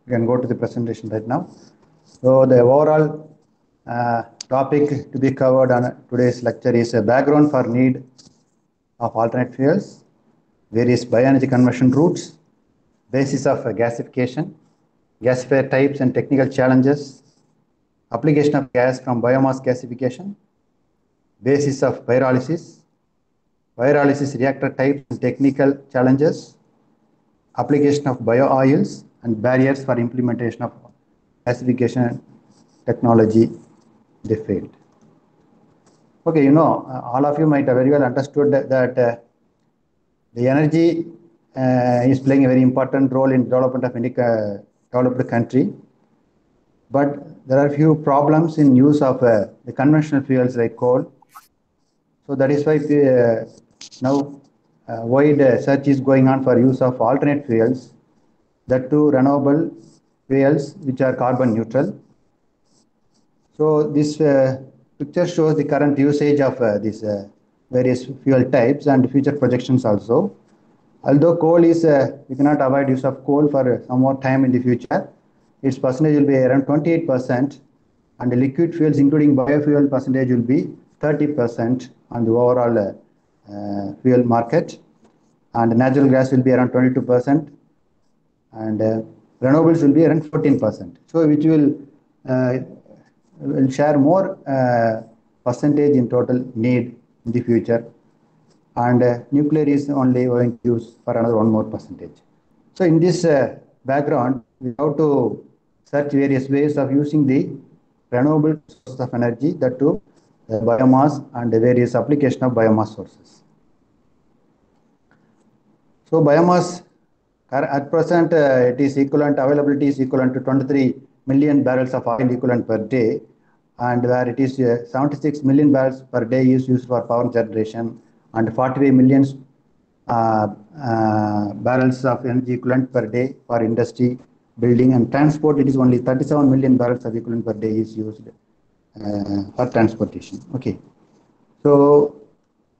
We can go to the presentation right now. So the overall topic to be covered on today's lecture is a background for need of alternate fuels, various bioenergy conversion routes, basis of gasification, gasifier types and technical challenges, application of gas from biomass gasification, basis of pyrolysis, pyrolysis reactor types and technical challenges, application of bio-oils and barriers for implementation of gasification technology in the field. Okay, all of you might have very well understood that the energy is playing a very important role in development of any developed country. But there are few problems in use of the conventional fuels like coal. So that is why now wide search is going on for use of alternate fuels, that too renewable fuels which are carbon neutral. So this picture shows the current usage of these various fuel types and future projections also. Although coal is, we cannot avoid use of coal for some more time in the future. Its percentage will be around 28%, and the liquid fuels, including biofuel percentage, will be 30% on the overall fuel market, and natural gas will be around 22%, and renewables will be around 14%. So which will share more percentage in total need in the future, and nuclear is only going to use for another 1 more percentage. So in this background, we have to search various ways of using the renewable sources of energy, that too biomass and the various application of biomass sources. So biomass at present it is equivalent, availability is equivalent to 23 million barrels of oil equivalent per day, and where it is 76 million barrels per day is used for power generation, and 45 million barrels of energy equivalent per day for industry, building and transport. It is only 37 million barrels of equivalent per day is used for transportation. Okay, so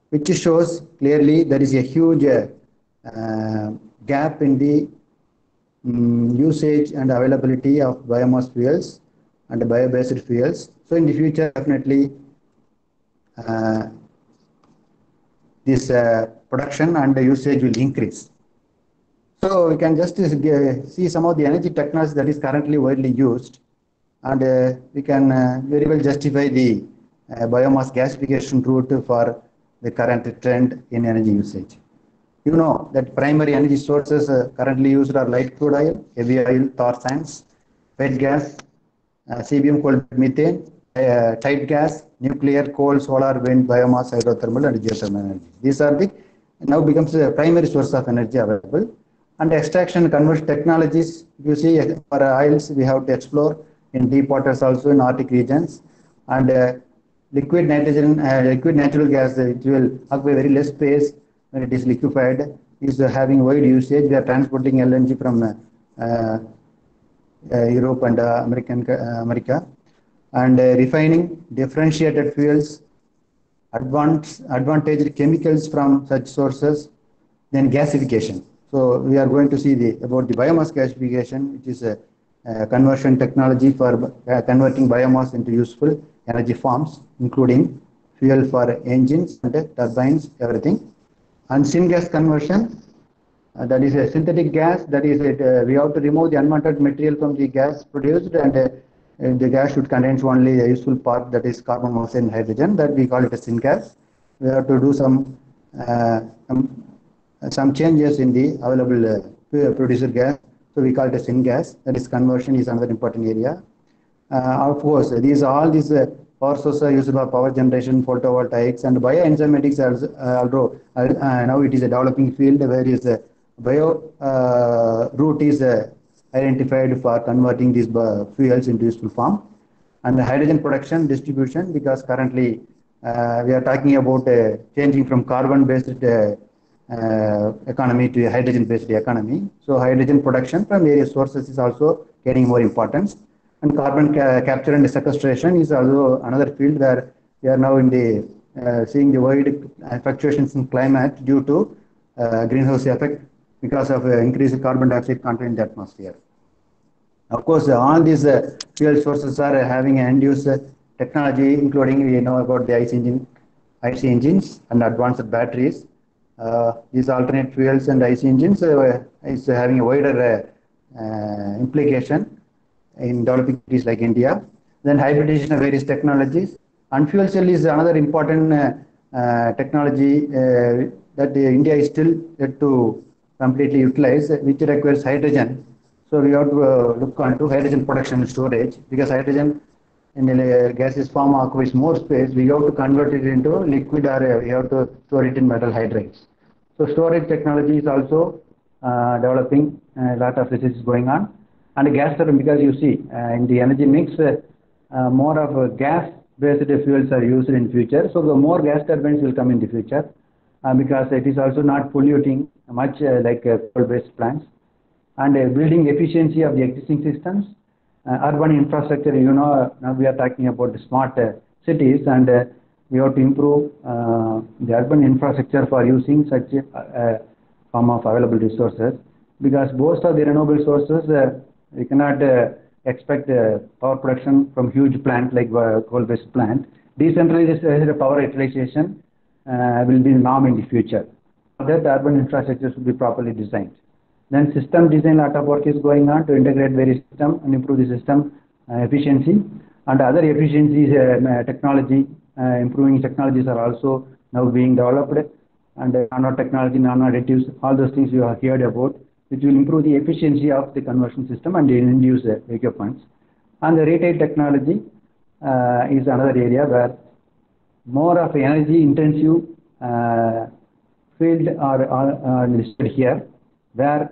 which shows clearly there is a huge gap in the usage and availability of biomass fuels and bio-based fuels. So in the future, definitely this production and usage will increase. So we can just see some of the energy technologies that is currently widely used, and we can very well justify the biomass gasification route for the current trend in energy usage. You know that primary energy sources currently used are light crude oil, heavy oil, tar sands, wet gas, CBM, coal, methane, tight gas, nuclear, coal, solar, wind, biomass, hydrothermal, and geothermal energy. These are the now becomes the primary source of energy available. And extraction and conversion technologies, you see for oils we have to explore in deep waters, also in Arctic regions, and liquid nitrogen, liquid natural gas, which will occupy very less space when it is liquefied, is having wide usage. We are transporting LNG from Europe and America, and refining differentiated fuels, advantaged chemicals from such sources, then gasification. So we are going to see about the biomass gasification, which is a conversion technology for converting biomass into useful energy forms, including fuel for engines and turbines, everything. And syngas conversion, that is a synthetic gas, that is we have to remove the unwanted material from the gas produced, and the gas should contain only a useful part, that is carbon monoxide and hydrogen, that we call it a syngas. We have to do some changes in the available producer gas, so we call it a syngas. That is conversion is another important area. Of course, all these power sources are used for power generation, photovoltaics, and bioenzymatics although now it is a developing field where is bio route is identified for converting these fuels into useful form, and the hydrogen production distribution, because currently we are talking about changing from carbon-based economy to a hydrogen-based economy. So hydrogen production from various sources is also getting more importance. And carbon capture and sequestration is also another field where we are now in the seeing the wide fluctuations in climate due to greenhouse effect because of increased carbon dioxide content in the atmosphere. Of course, all these fuel sources are having end-use technology, including we know about the IC engines and advanced batteries. These alternate fuels and IC engines is having a wider implication in developing countries like India. Then hybridization of various technologies. And fuel cell is another important technology that India is still yet to completely utilize, which requires hydrogen. So we have to look onto hydrogen production and storage, because hydrogen in the gaseous form occupies more space. We have to convert it into liquid, or we have to store it in metal hydrides. So storage technology is also developing. A lot of research is going on. And gas turbine, because you see in the energy mix, more of gas-based fuels are used in future. So the more gas turbines will come in the future, because it is also not polluting much like coal-based plants. And building efficiency of the existing systems. Urban infrastructure, now we are talking about the smart cities, and we have to improve the urban infrastructure for using such a form of available resources, because most of the renewable sources, we cannot expect power production from huge plant like coal-based plant. Decentralized power utilization will be the norm in the future. That urban infrastructure should be properly designed. Then system design, lot of work is going on to integrate various systems and improve the system efficiency. And other efficiencies, technology, improving technologies are also now being developed. And nanotechnology, nano-additives, all those things you have heard about, which will improve the efficiency of the conversion system and induce equipments. And the retail technology is another area where more of energy intensive field are listed here, where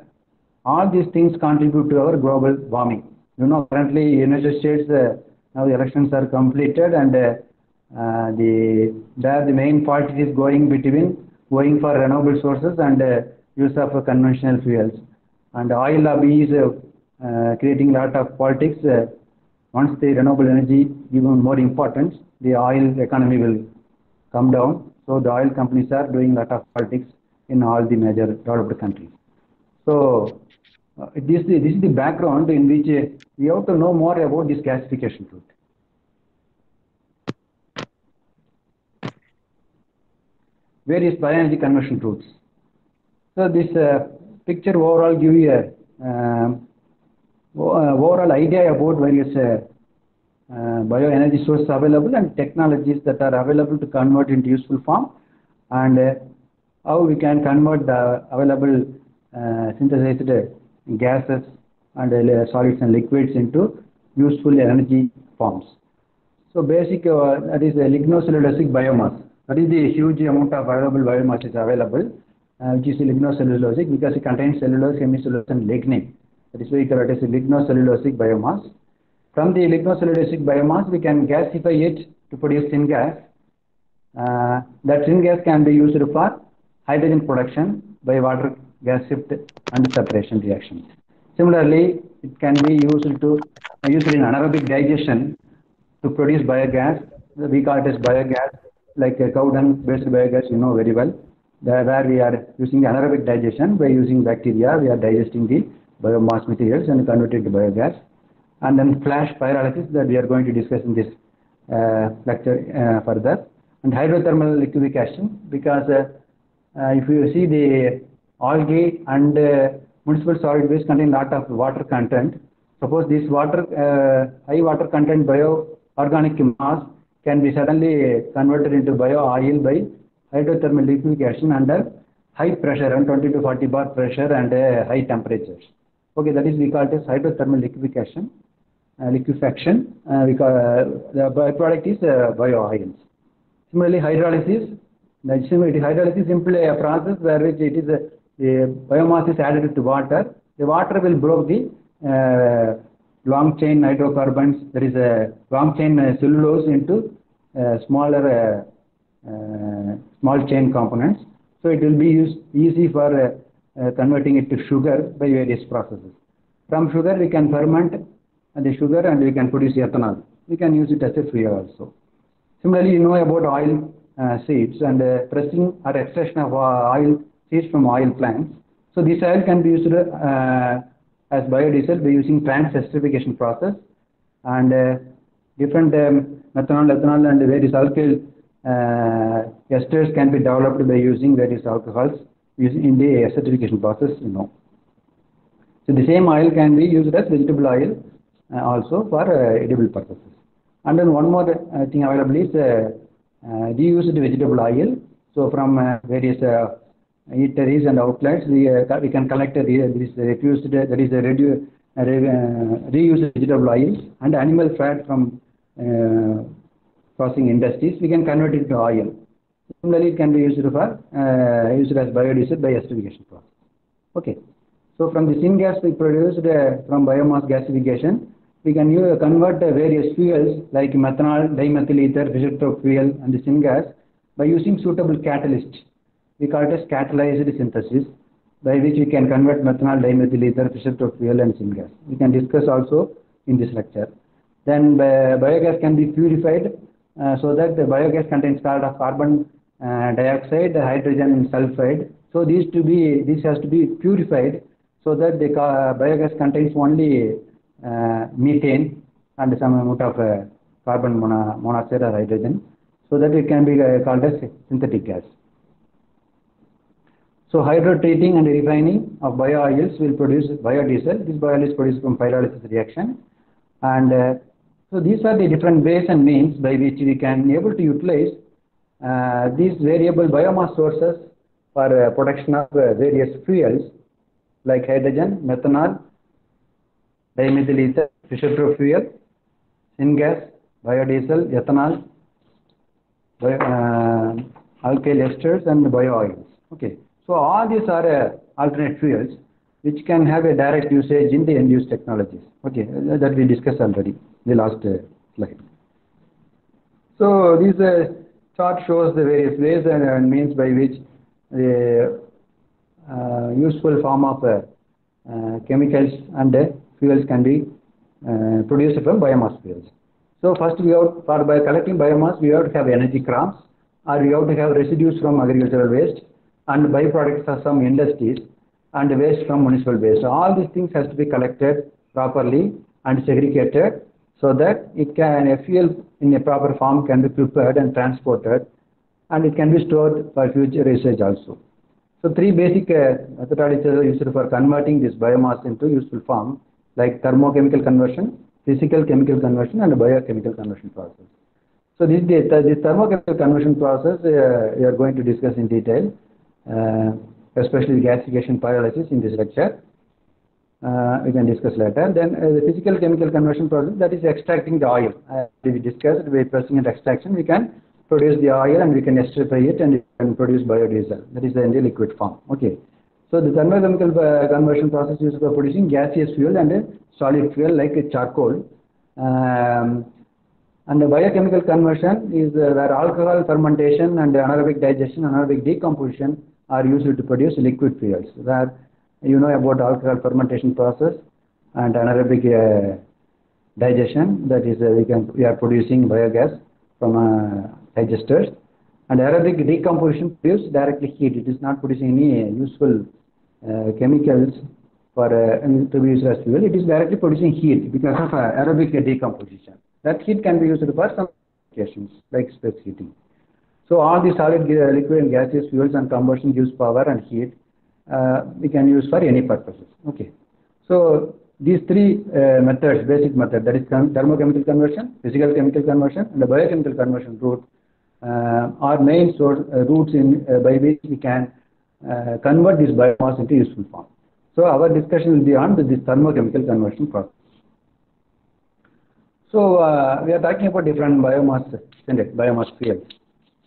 all these things contribute to our global warming. Currently United States, now the elections are completed, and the main party is going for renewable sources and use of conventional fuels. And oil lobby is creating a lot of politics. Once the renewable energy given more importance, the oil economy will come down. So the oil companies are doing a lot of politics in all the major developed countries. So this is the background in which we have to know more about this gasification route. Various bioenergy conversion routes. So this picture overall give you a overall idea about various bioenergy sources available and technologies that are available to convert into useful form, and how we can convert the available synthesized gases and solids and liquids into useful energy forms. So basic, that is a lignocellulosic biomass. That is the huge amount of available biomass is available, which is lignocellulosic, because it contains cellulose, hemicellulose, and lignin. That is why it is a lignocellulosic biomass. From the lignocellulosic biomass, we can gasify it to produce syngas. That syngas can be used for hydrogen production by water gas shift and separation reactions. Similarly, it can be used in anaerobic digestion to produce biogas. We call it as biogas, like cow dung based biogas, you know very well. Where we are using anaerobic digestion, by using bacteria, we are digesting the biomass materials and convert it to biogas. And then flash pyrolysis, that we are going to discuss in this lecture further. And hydrothermal liquefaction, because if you see the algae and municipal solid waste contain lot of water content. Suppose this high water content bioorganic mass can be suddenly converted into bio oil by hydrothermal liquefaction under high pressure, around 20 to 40 bar pressure and high temperatures. Okay, that is we call it as hydrothermal liquefaction. The byproduct is bio oils. Similarly, hydrolysis. Hydrolysis is simply a process where which it is the biomass is added to water. The water will break the long chain hydrocarbons, there is a long chain cellulose into smaller small chain components. So it will be easy for converting it to sugar by various processes. From sugar we can ferment the sugar and we can produce ethanol. We can use it as a fuel also. Similarly, you know about oil seeds and pressing or extraction of oil seeds from oil plants. So this oil can be used as biodiesel by using trans-esterification process, and different methanol, ethanol, and various alkyl esters can be developed by using various alcohols in the esterification process. So the same oil can be used as vegetable oil also for edible purposes. And then one more thing available is reused vegetable oil. So from various eateries and outlets, we can collect this refused, that is reused vegetable oil and animal fat from processing industries. We can convert it to oil. Similarly, it can be used for used as biodiesel by esterification process. Okay. So from the syngas we produced from biomass gasification, we can convert various fuels like methanol, dimethyl ether, Fischer-Tropsch fuel, and the syngas by using suitable catalyst. We call it as catalyzed synthesis, by which we can convert methanol, dimethyl ether, Fischer-Tropsch fuel, and syngas. We can discuss also in this lecture. Then biogas can be purified so that the biogas contains carbon dioxide, hydrogen, and sulfide. So this has to be purified so that the biogas contains only methane and some amount of carbon monoxide or hydrogen, so that it can be called as synthetic gas. So hydrotreating and refining of biooils will produce biodiesel. This bioil is produced from pyrolysis reaction, and so these are the different ways and means by which we can able to utilize these variable biomass sources for production of various fuels like hydrogen, methanol, dimethyl ether, Fischer-Tropsch fuel, syngas, biodiesel, ethanol, alkyl esters, and biooils. Okay, so all these are alternate fuels which can have a direct usage in the end-use technologies. Okay, that we discussed already in the last slide. So this chart shows the various ways and means by which the useful form of chemicals and fuels can be produced from biomass fuels. So first by collecting biomass, we have to have energy crops, or we have to have residues from agricultural waste and byproducts of some industries and waste from municipal waste. So all these things has to be collected properly and segregated so that a fuel in a proper form can be prepared and transported, and it can be stored for future usage also. So three basic methodologies are used for converting this biomass into useful form, like thermochemical conversion, physical chemical conversion, and biochemical conversion process. So this thermochemical conversion process we are going to discuss in detail, especially gasification pyrolysis in this lecture. We can discuss later. Then the physical chemical conversion process, that is extracting the oil. We discussed by pressing and extraction, we can produce the oil and we can esterify it and it can produce biodiesel. That is in the liquid form. Okay. So the thermochemical conversion process is for producing gaseous fuel and solid fuel like charcoal. And the biochemical conversion is where alcohol fermentation and anaerobic digestion, anaerobic decomposition are used to produce liquid fuels. Where you know about alcohol fermentation process and anaerobic digestion, that is we are producing biogas from digesters, and aerobic decomposition produces directly heat. It is not producing any useful chemicals for to be used as fuel. It is directly producing heat because of aerobic decomposition. That heat can be used for some applications like space heating. So all the solid, liquid, and gaseous fuels and combustion gives power and heat. We can use for any purposes. Okay. So these three methods, basic method, that is thermochemical conversion, physical chemical conversion, and the biochemical conversion route are main routes by which we can convert this biomass into useful form. So our discussion will be on this thermochemical conversion process. So we are talking about different biomass fuels.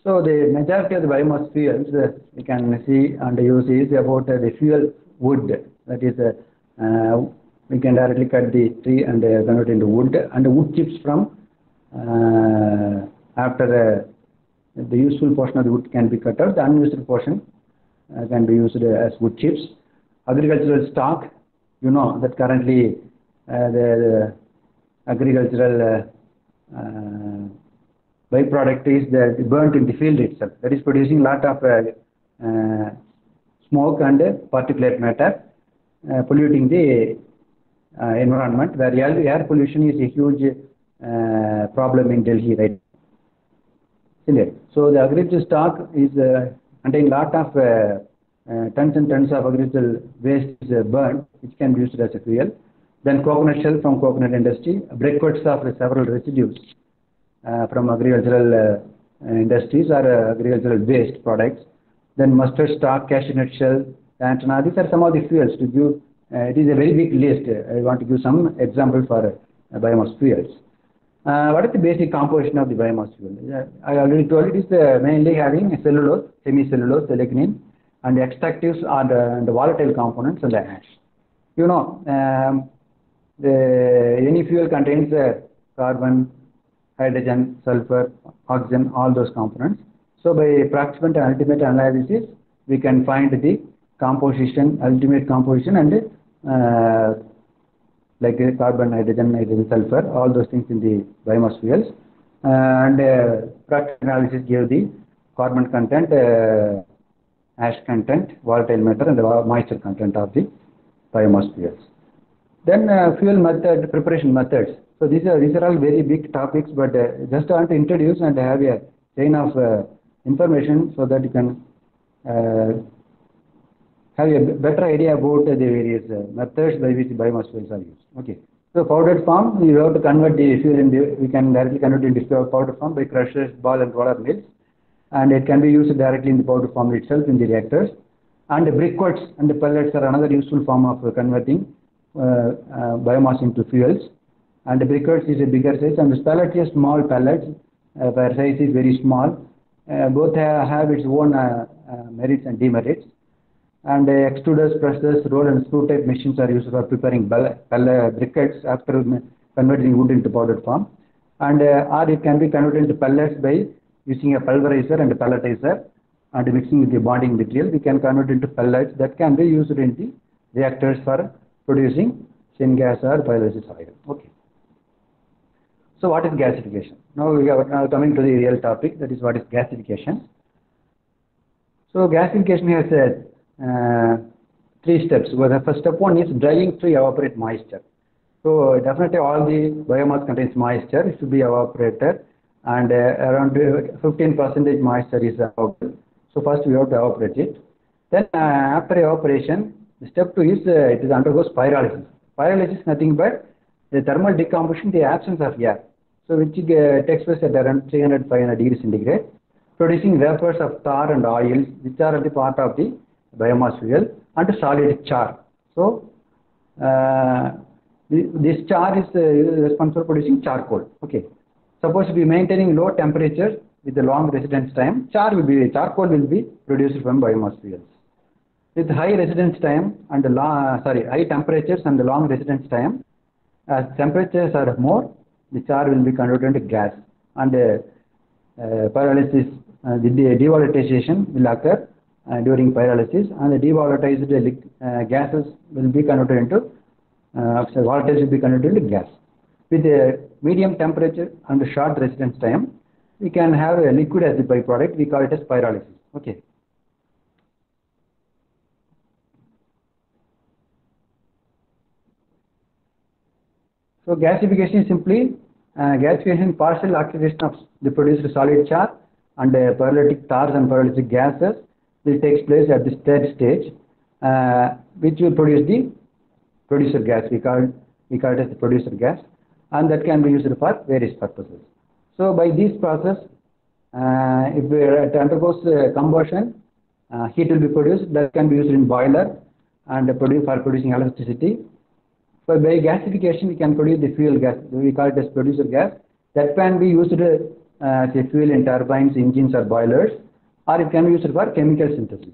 So the majority of the biomass fuels we can see and use is about the fuel wood. That is, we can directly cut the tree and convert it into wood, and the wood chips from after the useful portion of the wood can be cut out, the unused portion can be used as wood chips. Agricultural stock, you know that currently the agricultural byproduct is that burnt in the field itself. That is producing a lot of smoke and particulate matter, polluting the environment, where air pollution is a huge problem in Delhi right now. So the agricultural stock is containing lot of tons and tons of agricultural waste is burned, which can be used as a fuel. Then coconut shell from coconut industry, breakwater of several residues from agricultural industries or agricultural waste products. Then mustard stock, cashew nut shell, antenna. These are some of the fuels to give. It is a very big list. I want to give some example for biomass fuels. What is the basic composition of the biomass fuel? I already told it is mainly having cellulose, hemicellulose, lignin, and the extractives are the volatile components and the ash. You know, any fuel contains carbon, hydrogen, sulfur, oxygen, all those components. So by approximate and ultimate analysis, we can find the composition, ultimate composition, and like carbon, hydrogen, sulfur, all those things in the biomass fuels. And approximate analysis gave the carbon content, ash content, volatile matter, and the moisture content of the biomass fuels. Then fuel method, preparation methods. So these are all very big topics, but just want to introduce and have a chain of information so that you can have a better idea about the various methods by which biomass fuels are used. Okay. So powdered form, you have to convert the fuel into, we can directly convert it into powder form by crushers, ball and roller mills, and it can be used directly in the powder form itself in the reactors. And the briquettes and the pellets are another useful form of converting biomass into fuels. And the briquettes is a bigger size, and the pellets is small pellets, where size is very small. Both have its own merits and demerits. And extruders, presses, roll and screw type machines are used for preparing briquettes after converting wood into powdered form. And or it can be converted into pellets by using a pulverizer and a pelletizer and mixing with the bonding material. We can convert into pellets that can be used in the reactors for producing syngas or pyrolysis oil. Okay. So what is gasification? Now we are coming to the real topic, that is what is gasification. So gasification has three steps. Well, the first step one is drying to evaporate moisture. So definitely all the biomass contains moisture. It should be evaporated, and around 15% moisture is evaporated. So first we have to evaporate it. Then after evaporation, the step two is it undergoes pyrolysis. Pyrolysis is nothing but the thermal decomposition in the absence of air. So which takes place at around 300-500 degrees centigrade, producing vapors of tar and oils, which are the part of the biomass fuel, and solid char. So this char is responsible for producing charcoal. Okay. Suppose we maintaining low temperatures with a long residence time, charcoal will be produced from biomass fuels. With high residence time and high temperatures and the long residence time, as temperatures are more, the char will be converted into gas, and pyrolysis, the devolatilization will occur during pyrolysis, and the devolatilized gases will be converted into volatiles will be converted into gas. With a medium temperature and a short residence time, we can have a liquid as the byproduct. We call it as pyrolysis. Okay. So gasification is simply gasification, partial oxidation of the produced solid char and pyrolytic tars and pyrolytic gases will take place at this third stage, which will produce the producer gas. We call it as the producer gas, and that can be used for various purposes. So by this process, if it undergoes combustion, heat will be produced that can be used in boiler and for producing electricity. So by gasification, we can produce the fuel gas. We call it as producer gas. That can be used as a fuel in turbines, engines, or boilers, or it can be used for chemical synthesis.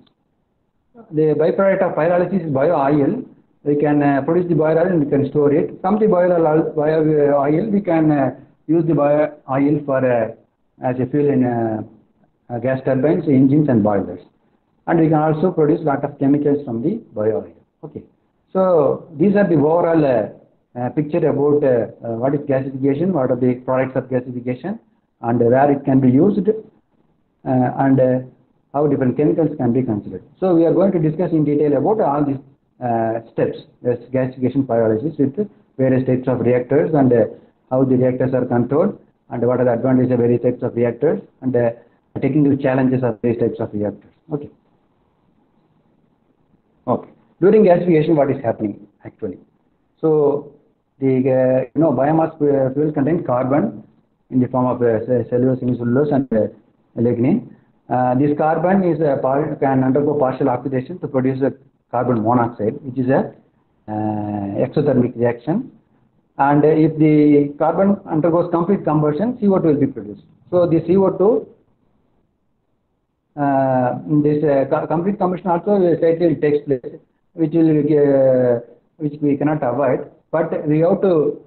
The byproduct of pyrolysis is bio-oil. We can produce the bio-oil and we can store it. From the bio-oil, we can use the bio-oil for as a fuel in gas turbines, engines, and boilers. And we can also produce a lot of chemicals from the bio-oil. Okay. So these are the overall picture about what is gasification, what are the products of gasification, and where it can be used, and how different chemicals can be considered. So we are going to discuss in detail about all these steps, that's gasification pyrolysis with various types of reactors and how the reactors are controlled and what are the advantages of various types of reactors and technical challenges of various types of reactors. Okay. Okay. During gasification, what is happening actually? So the biomass fuel contains carbon in the form of cellulose, semicellulose, and lignin. This carbon is can undergo partial oxidation to produce a carbon monoxide, which is a exothermic reaction. And if the carbon undergoes complete combustion, CO2 will be produced. So the CO2, complete combustion also slightly takes place, which we cannot avoid. But we have to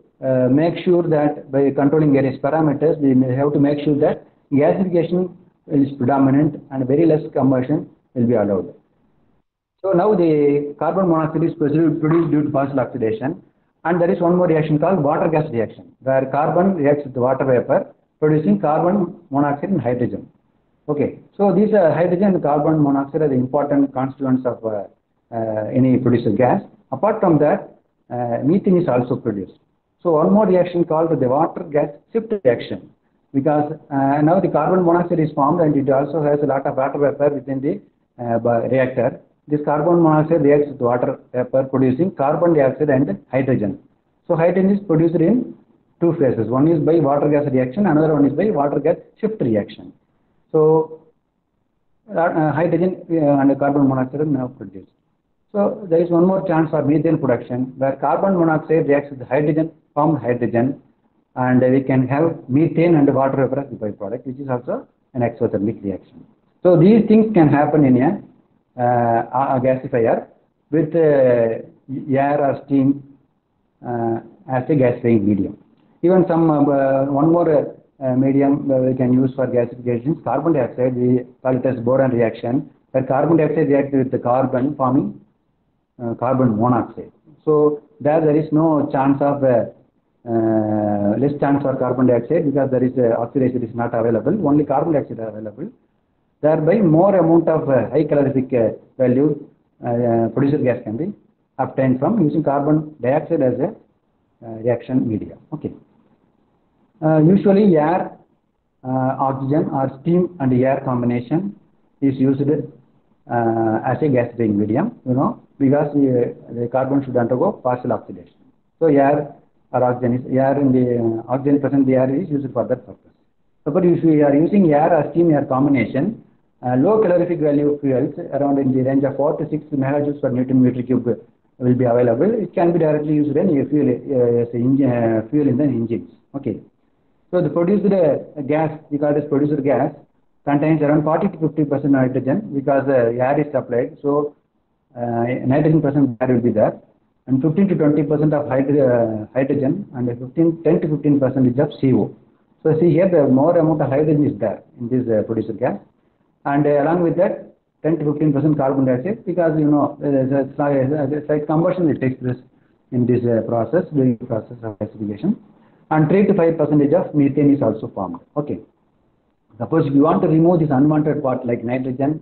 make sure that by controlling various parameters, we have to make sure that gasification is predominant and very less combustion will be allowed. So now the carbon monoxide is produced due to partial oxidation, and there is one more reaction called water gas reaction, where carbon reacts with water vapor, producing carbon monoxide and hydrogen. Okay, so these hydrogen and carbon monoxide are the important constituents of any producer gas. Apart from that, methane is also produced. So one more reaction called the water gas shift reaction, because now the carbon monoxide is formed and it also has a lot of water vapor within the reactor. This carbon monoxide reacts with water vapor, producing carbon dioxide and hydrogen. So hydrogen is produced in two phases. One is by water gas reaction, another one is by water gas shift reaction. So hydrogen and carbon monoxide are now produced. So there is one more chance for methane production, where carbon monoxide reacts with hydrogen, formed hydrogen, and we can have methane and water vapor as the byproduct, which is also an exothermic reaction. So these things can happen in a gasifier with air or steam as a gasifying medium. Even some one more medium we can use for gasification is carbon dioxide. We call it as boron reaction, where carbon dioxide reacts with the carbon, forming carbon monoxide. So there is no chance of less chance for carbon dioxide, because there is oxidation is not available, only carbon dioxide is available. Thereby more amount of high calorific value producer gas can be obtained from using carbon dioxide as a reaction media. Okay. Usually air, oxygen or steam and air combination is used as a gasifying medium, because the carbon should undergo partial oxidation. So air or oxygen is in the oxygen present in the air is used for that purpose. So, but if we are using air or steam air combination, low calorific value fuels around in the range of 4 to 6 megajoules per Newton meter cube will be available. It can be directly used in a fuel in the engines. Okay. So the produced gas, we call it as producer gas, contains around 40 to 50% nitrogen, because air is supplied. So nitrogen percent air will be there, and 15 to 20% of hydrogen, and 10 to 15% of CO. So see here, the more amount of hydrogen is there in this producer gas, and along with that 10 to 15% carbon dioxide, because a slight combustion will take place in this process, during the process of gasification, and 3 to 5% of methane is also formed. Okay. Suppose if you want to remove this unwanted part like nitrogen,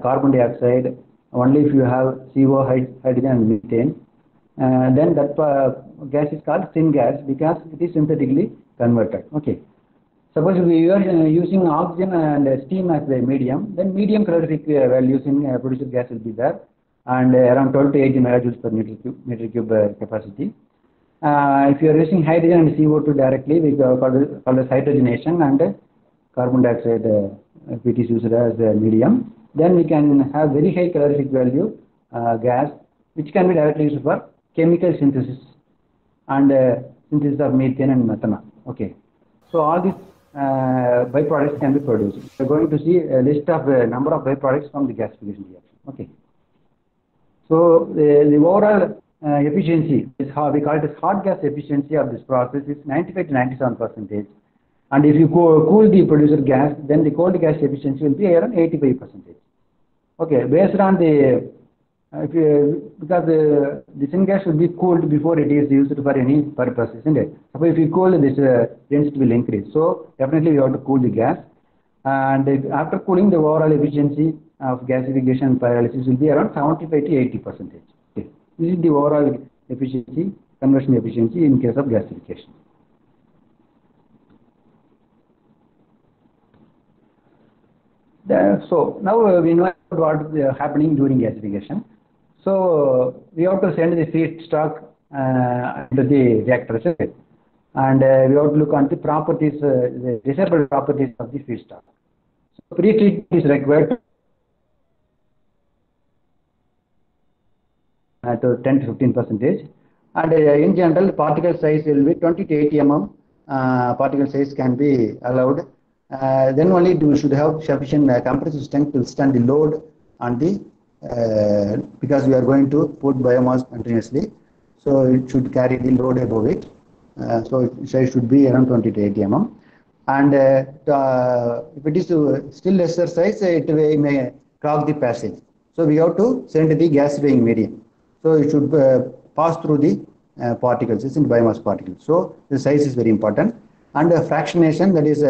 carbon dioxide, only if you have CO, hydrogen and methane, then that gas is called syngas, because it is synthetically converted. Okay. Suppose we are using oxygen and steam as the medium, then medium calorific values in producer gas will be there, and around 12 to 80 megajoules per meter cube capacity. If you are using hydrogen and CO2 directly, we call this hydrogenation, and carbon dioxide if it is used as a medium, then we can have very high calorific value gas, which can be directly used for chemical synthesis and synthesis of methane and methanol. Okay. So all these byproducts can be produced. We are going to see a list of number of byproducts from the gasification reaction. Okay. So the overall efficiency is how we call it as hot gas efficiency of this process is 95 to 97%. And if you cool the producer gas, then the cold gas efficiency will be around 85%. Okay, based on the because the syngas should be cooled before it is used for any purpose, isn't it? Suppose if you cool, this density will increase. So definitely you have to cool the gas, and after cooling, the overall efficiency of gasification and pyrolysis will be around 75 to 80%. Okay. This is the overall efficiency, conversion efficiency in case of gasification. So now we know what is happening during gasification. So we have to send the feedstock into the reactor circuit, and we have to look at the properties, the desirable properties of the feedstock. So pre-treatment is required to 10 to 15%, and in general particle size will be 20 to 80 mm. Particle size can be allowed. Then only we should have sufficient compressive strength to withstand the load on the because we are going to put biomass continuously, so it should carry the load above it. So size should be around 20 to 80 mm. And if it is still lesser size, it may clog the passage. So we have to send the gasifying medium. So it should pass through the particles, it's in biomass particles. So the size is very important. And fractionation, that is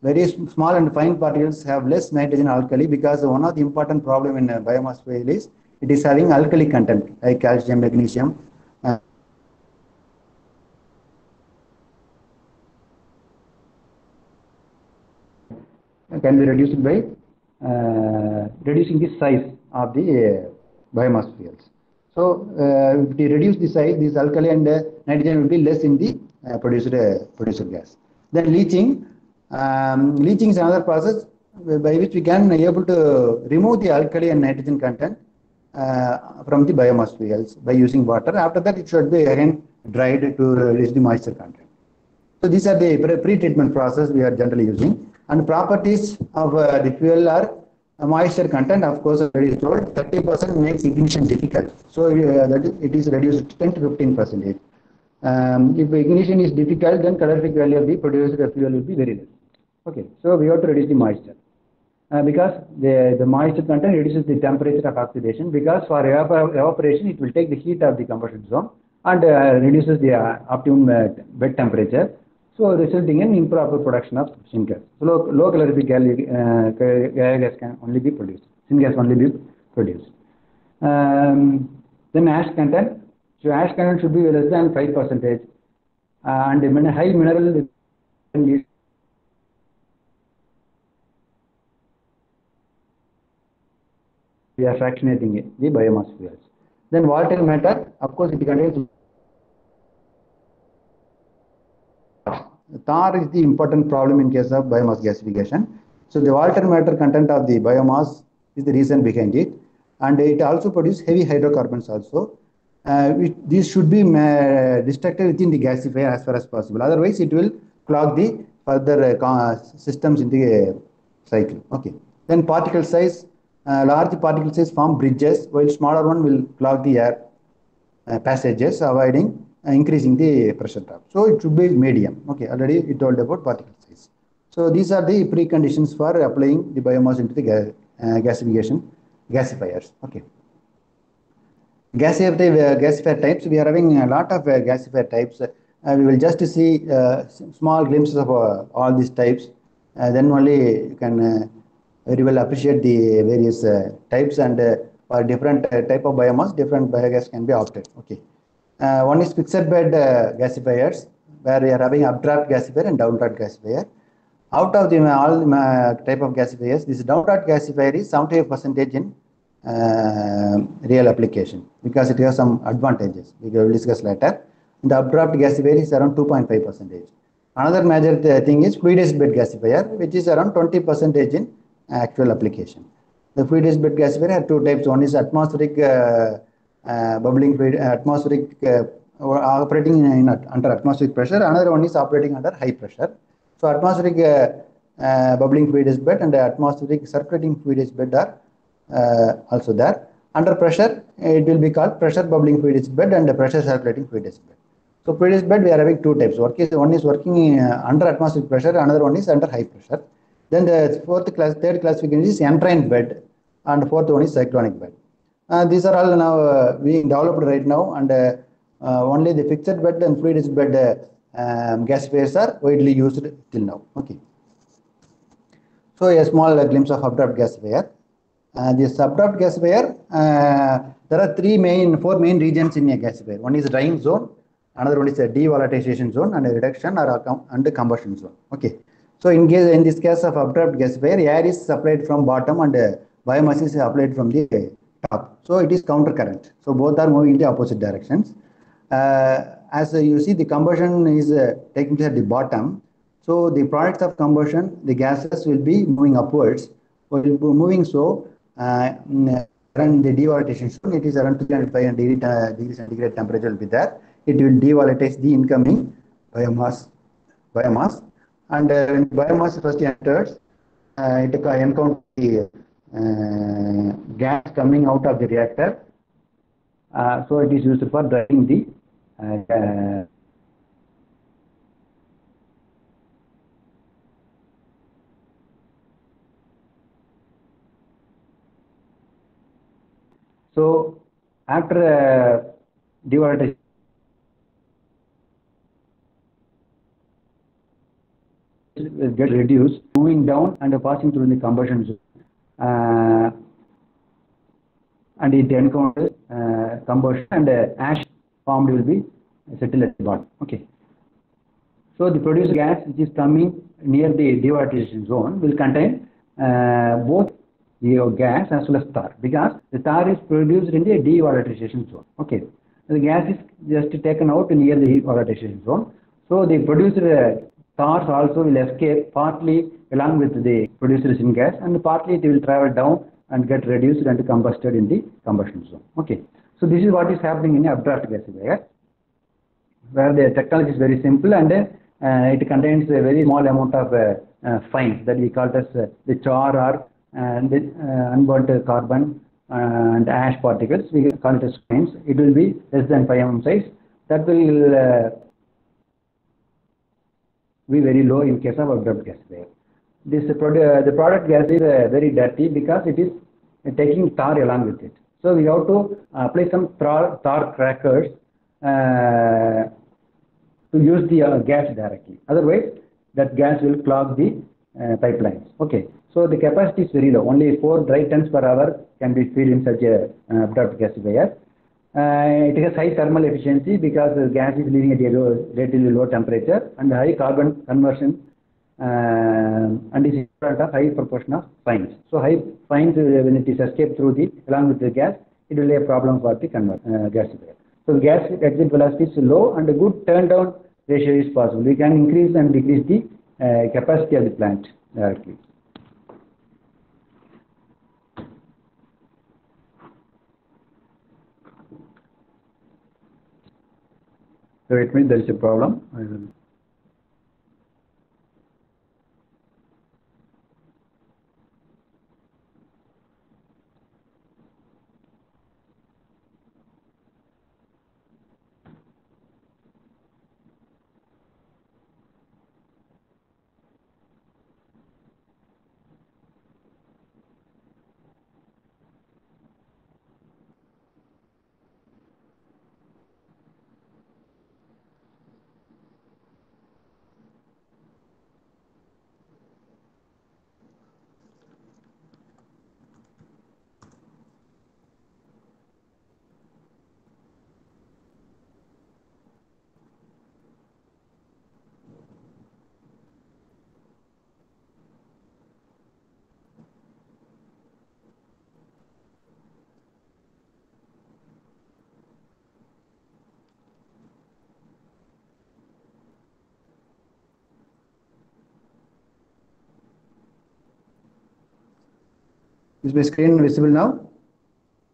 very small and fine particles have less nitrogen alkali, because one of the important problem in biomass fuel is it is having alkali content like calcium, magnesium. Can be reduced by reducing the size of the biomass fuels. So if we reduce the size, this alkali and nitrogen will be less in the produced gas. Then leaching. Leaching is another process by which we can able to remove the alkali and nitrogen content from the biomass fuels by using water. After that, it should be again dried to reduce the moisture content. So these are the pre-treatment process we are generally using. And properties of the fuel are moisture content. Of course, already told 30% makes ignition difficult. So that it is reduced to 10 to 15%. If ignition is difficult, then calorific value of the produced fuel will be very less. Okay, so we have to reduce the moisture because the moisture content reduces the temperature of oxidation, because for evaporation it will take the heat of the combustion zone and reduces the optimum bed temperature, so resulting in improper production of syngas. So low calorific gas can only be produced, syngas only be produced. Then ash content. So ash content should be less than 5%, and high mineral we are fractionating the biomass fuels. Then volatile matter, of course, it contains tar is the important problem in case of biomass gasification. So the volatile matter content of the biomass is the reason behind it, and it also produces heavy hydrocarbons also. These should be destructed within the gasifier as far as possible. Otherwise, it will clog the further systems in the cycle. Okay. Then particle size. Large particle size form bridges, while smaller one will clog the air passages, avoiding increasing the pressure drop. So it should be medium. Okay, already we told about particle size. So these are the preconditions for applying the biomass into the gasification gasifiers. Okay. Gasifier types. We are having a lot of gasifier types. We will just see small glimpses of all these types. Then only you can very well appreciate the various types, and for different type of biomass, different biogas can be opted. Okay. One is fixed bed gasifiers, where we are having updraft gasifier and downdraft gasifier. Out of the all type of gasifiers, this downdraft gasifier is 75% in real application, because it has some advantages we will discuss later. The updraft gasifier is around 2.5%. Another major thing is fluidized bed gasifier, which is around 20% in actual application. The fluidized bed gasifier have two types. One is atmospheric bubbling fluid, atmospheric operating under atmospheric pressure. Another one is operating under high pressure. So atmospheric bubbling fluidized bed and atmospheric circulating fluidized bed are also there. Under pressure, it will be called pressure bubbling fluidized bed and pressure circulating fluidized bed. So fluidized bed, we are having two types. One is working under atmospheric pressure, another one is under high pressure. Then the third classification is entrained bed, and fourth one is cyclonic bed. These are all now being developed right now, and only the fixed bed and fluidized bed gasifiers are widely used till now. Okay. So a small glimpse of updraft gasifier. This updraft gasifier, there are four main regions in a gasifier. One is drying zone, another one is a devolatilization zone, and a reduction and combustion zone. Okay. So in this case of absorbed gasifier, air is supplied from bottom and biomass is applied from the top. So it is counter current. So both are moving in the opposite directions. As you see, the combustion is taking place at the bottom. So the products of combustion, the gases will be moving upwards. Will be moving so around the devolatilization zone, it is around 205 degrees centigrade temperature will be there. It will devolatize the incoming biomass. And when biomass first enters, it encounters the gas coming out of the reactor. So it is used for drying the so after devolatilization, will get reduced, moving down and passing through the combustion zone. And it encounters combustion and ash formed will be settled at the bottom. Okay. So the produced gas which is coming near the devolatilization zone will contain both the gas as well as tar, because the tar is produced in the devolatilization zone. Okay. The gas is just taken out near the devolatilization zone. So the produced tars also will escape partly along with the produced syngas, and partly it will travel down and get reduced and combusted in the combustion zone. Okay. So this is what is happening in updraft gasifier, where the technology is very simple and it contains a very small amount of fines that we call as the char or the unburnt carbon and ash particles. We call it as fines. It will be less than 5 mm size. That will be very low in case of updraft gasifier. The product gas is very dirty because it is taking tar along with it. So we have to apply some tar crackers to use the gas directly. Otherwise, that gas will clog the pipelines. Okay. So the capacity is very low. Only 4 dry tons per hour can be filled in such a updraft gasifier. It has high thermal efficiency because the gas is leaving at a relatively low temperature and high carbon conversion, and is equivalent of high proportion of fines. So high fines, when it is escaped through along with the gas, it will be a problem for the gasifier. So the gas exit velocity is low and a good turn down ratio is possible. We can increase and decrease the capacity of the plant directly. So it means there is a problem. Is my screen visible now?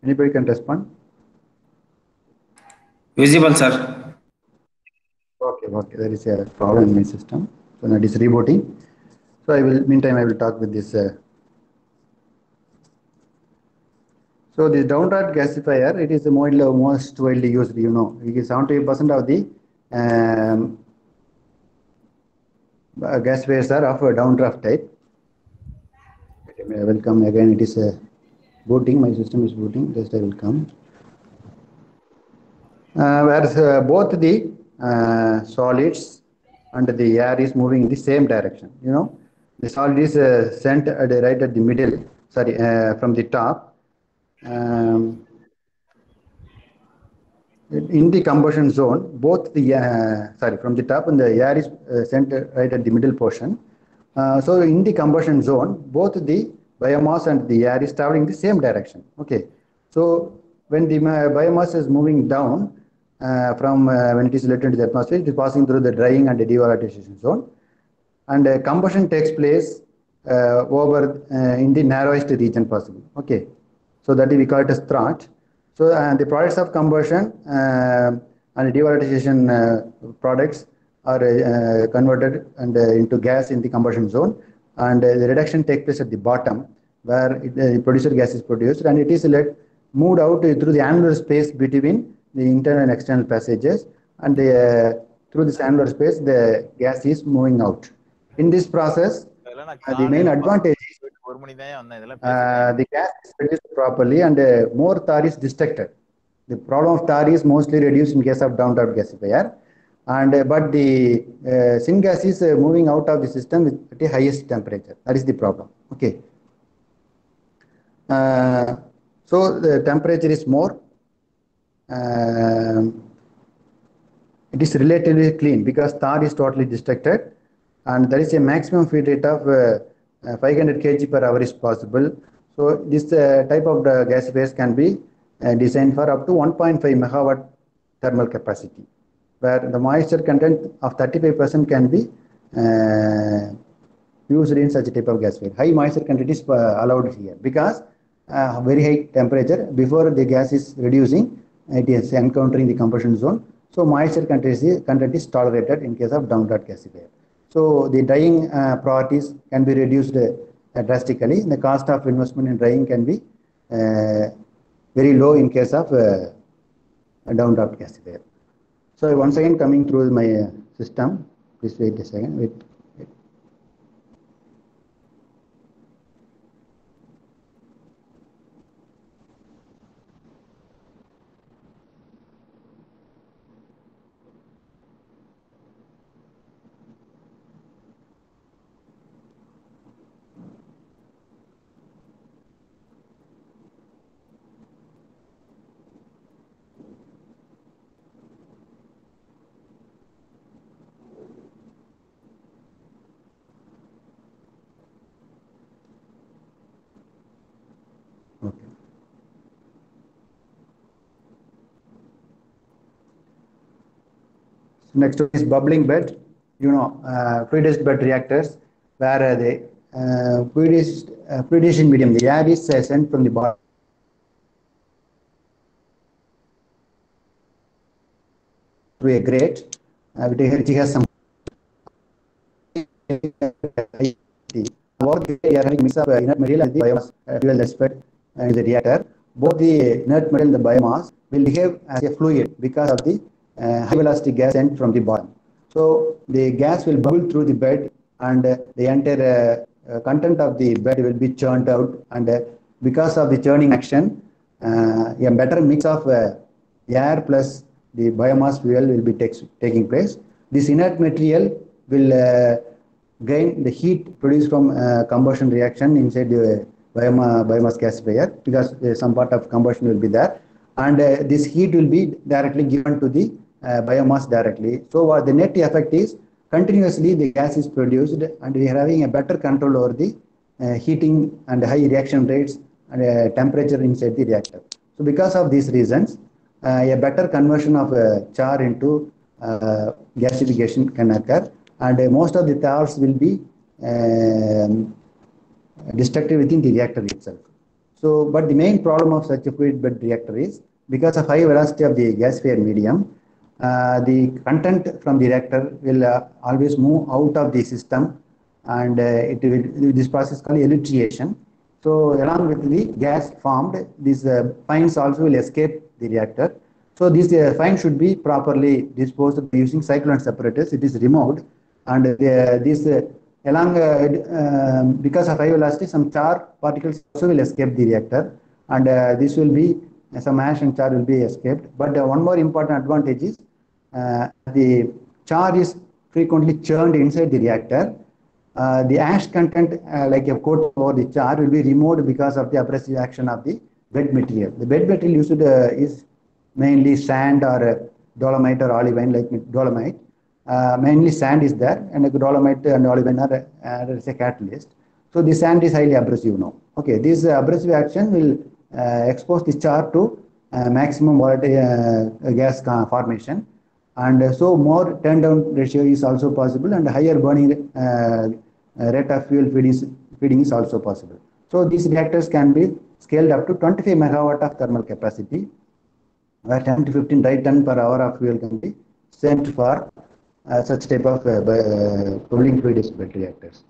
Anybody can respond? Visible, sir. Okay, there is a problem in my system. So now it is rebooting. So meantime I will talk with this. So this downdraft gasifier, it is the most widely used, you know. It is 70% of the gasifiers are of a downdraft type. I will come again. It is booting. My system is booting. Just I will come. Whereas both the solids and the air is moving in the same direction. You know, the solid is sent right at the middle. Sorry, from the top. in the combustion zone, both the from the top, and the air is sent right at the middle portion. So in the combustion zone, both the biomass and the air is traveling the same direction. Okay, so when the biomass is moving down from when it is let into the atmosphere, it is passing through the drying and the devolatilization zone, and combustion takes place over in the narrowest region possible. Okay, so that we call it as thrust. So the products of combustion and devolatilization products are converted and into gas in the combustion zone, and the reduction takes place at the bottom where the producer gas is produced, and it is moved out through the annular space between the internal and external passages, and through this annular space the gas is moving out. In this process, the main advantage is the gas is reduced properly, and more tar is detected. The problem of tar is mostly reduced in case of down-draught gasifier, and but the syngas is moving out of the system at the highest temperature. That is the problem. Okay. So the temperature is more. It is relatively clean because tar is totally detected, and there is a maximum feed rate of 500 kg per hour is possible. So this type of gasifiers can be designed for up to 1.5 megawatt thermal capacity, where the moisture content of 35% can be used in such a type of gasifier. High moisture content is allowed here because very high temperature before the gas is reducing, it is encountering the combustion zone. So moisture content is tolerated in case of down-draught gasifier. So the drying properties can be reduced drastically. The cost of investment in drying can be very low in case of down-draught gasifier. So once again coming through my system, please wait a second. Wait. Okay. Next is bubbling bed. Fluidized bed reactors, where the fluidization medium, the air is sent from the bottom through a grate, which has some Both the having mix of inert material and the biomass fuel aspect in the reactor. Both the inert material and the biomass will behave as a fluid because of the high velocity gas sent from the bottom. So the gas will bubble through the bed, and the entire content of the bed will be churned out, and because of the churning action, a better mix of air plus the biomass fuel will be taking place. This inert material will gain the heat produced from combustion reaction inside the biomass gasifier, because some part of combustion will be there, and this heat will be directly given to the biomass directly. So the net effect is continuously the gas is produced, and we are having a better control over the heating and high reaction rates and temperature inside the reactor. So because of these reasons, a better conversion of char into gasification can occur, and most of the tars will be destructive within the reactor itself. So, but the main problem of such a fluid bed reactor is because of high velocity of the gasifier medium, the content from the reactor will always move out of the system, and this process is called elutriation. So along with the gas formed, these fines also will escape the reactor. So this fine should be properly disposed of using cyclone separators. It is removed, and this because of high velocity, some char particles also will escape the reactor, and this will be some ash and char will be escaped. But one more important advantage is the char is frequently churned inside the reactor. The ash content, like a coat over the char, will be removed because of the abrasive action of the bed material. The bed material used is mainly sand or dolomite or olivine, like dolomite. Mainly sand is there, and dolomite and olivine are as a catalyst. So the sand is highly abrasive now. Okay, this abrasive action will expose the char to maximum volatile gas formation, and so more turn down ratio is also possible, and higher burning rate of feeding is also possible. So these reactors can be scaled up to 25 megawatt of thermal capacity, where 10 to 15 dry ton per hour of fuel can be sent for such type of bubbling fluid bed reactors.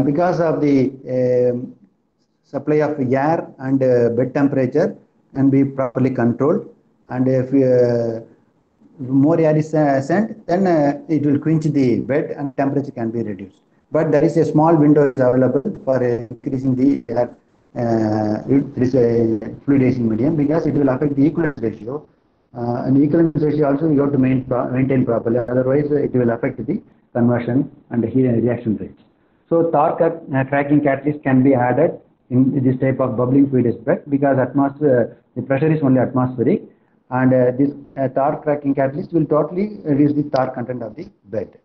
Because of the supply of air and bed temperature can be properly controlled, and if more air is sent, then it will quench the bed and temperature can be reduced. But there is a small window available for increasing the air this fluidizing medium, because it will affect the equivalence ratio. And equivalence ratio also you have to maintain properly, otherwise it will affect the conversion and the reaction rates. So Thor cracking catalyst can be added in this type of bubbling fluid bed, because the pressure is only atmospheric, and this Thor cracking catalyst will totally reduce the Thor content of the bed.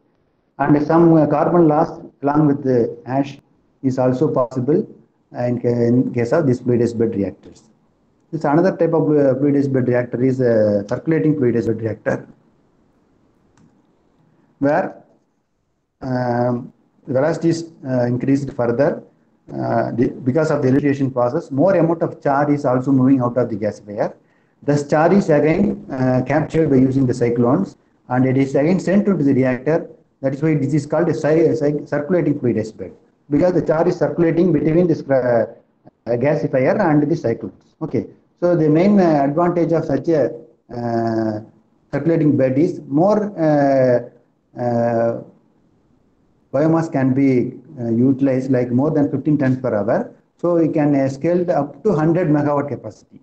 And some carbon loss along with the ash is also possible in case of this fluid bed reactors. This another type of fluid bed reactor is circulating fluid bed reactor, where velocity is increased further because of the elucidation process. More amount of char is also moving out of the gasifier. Thus char is again captured by using the cyclones, and it is again sent to the reactor. That is why this is called a circulating fluid bed, because the char is circulating between this gasifier and the cyclones. Okay, so the main advantage of such a circulating bed is more biomass can be utilized, like more than 15 tons per hour. So we can scale up to 100 megawatt capacity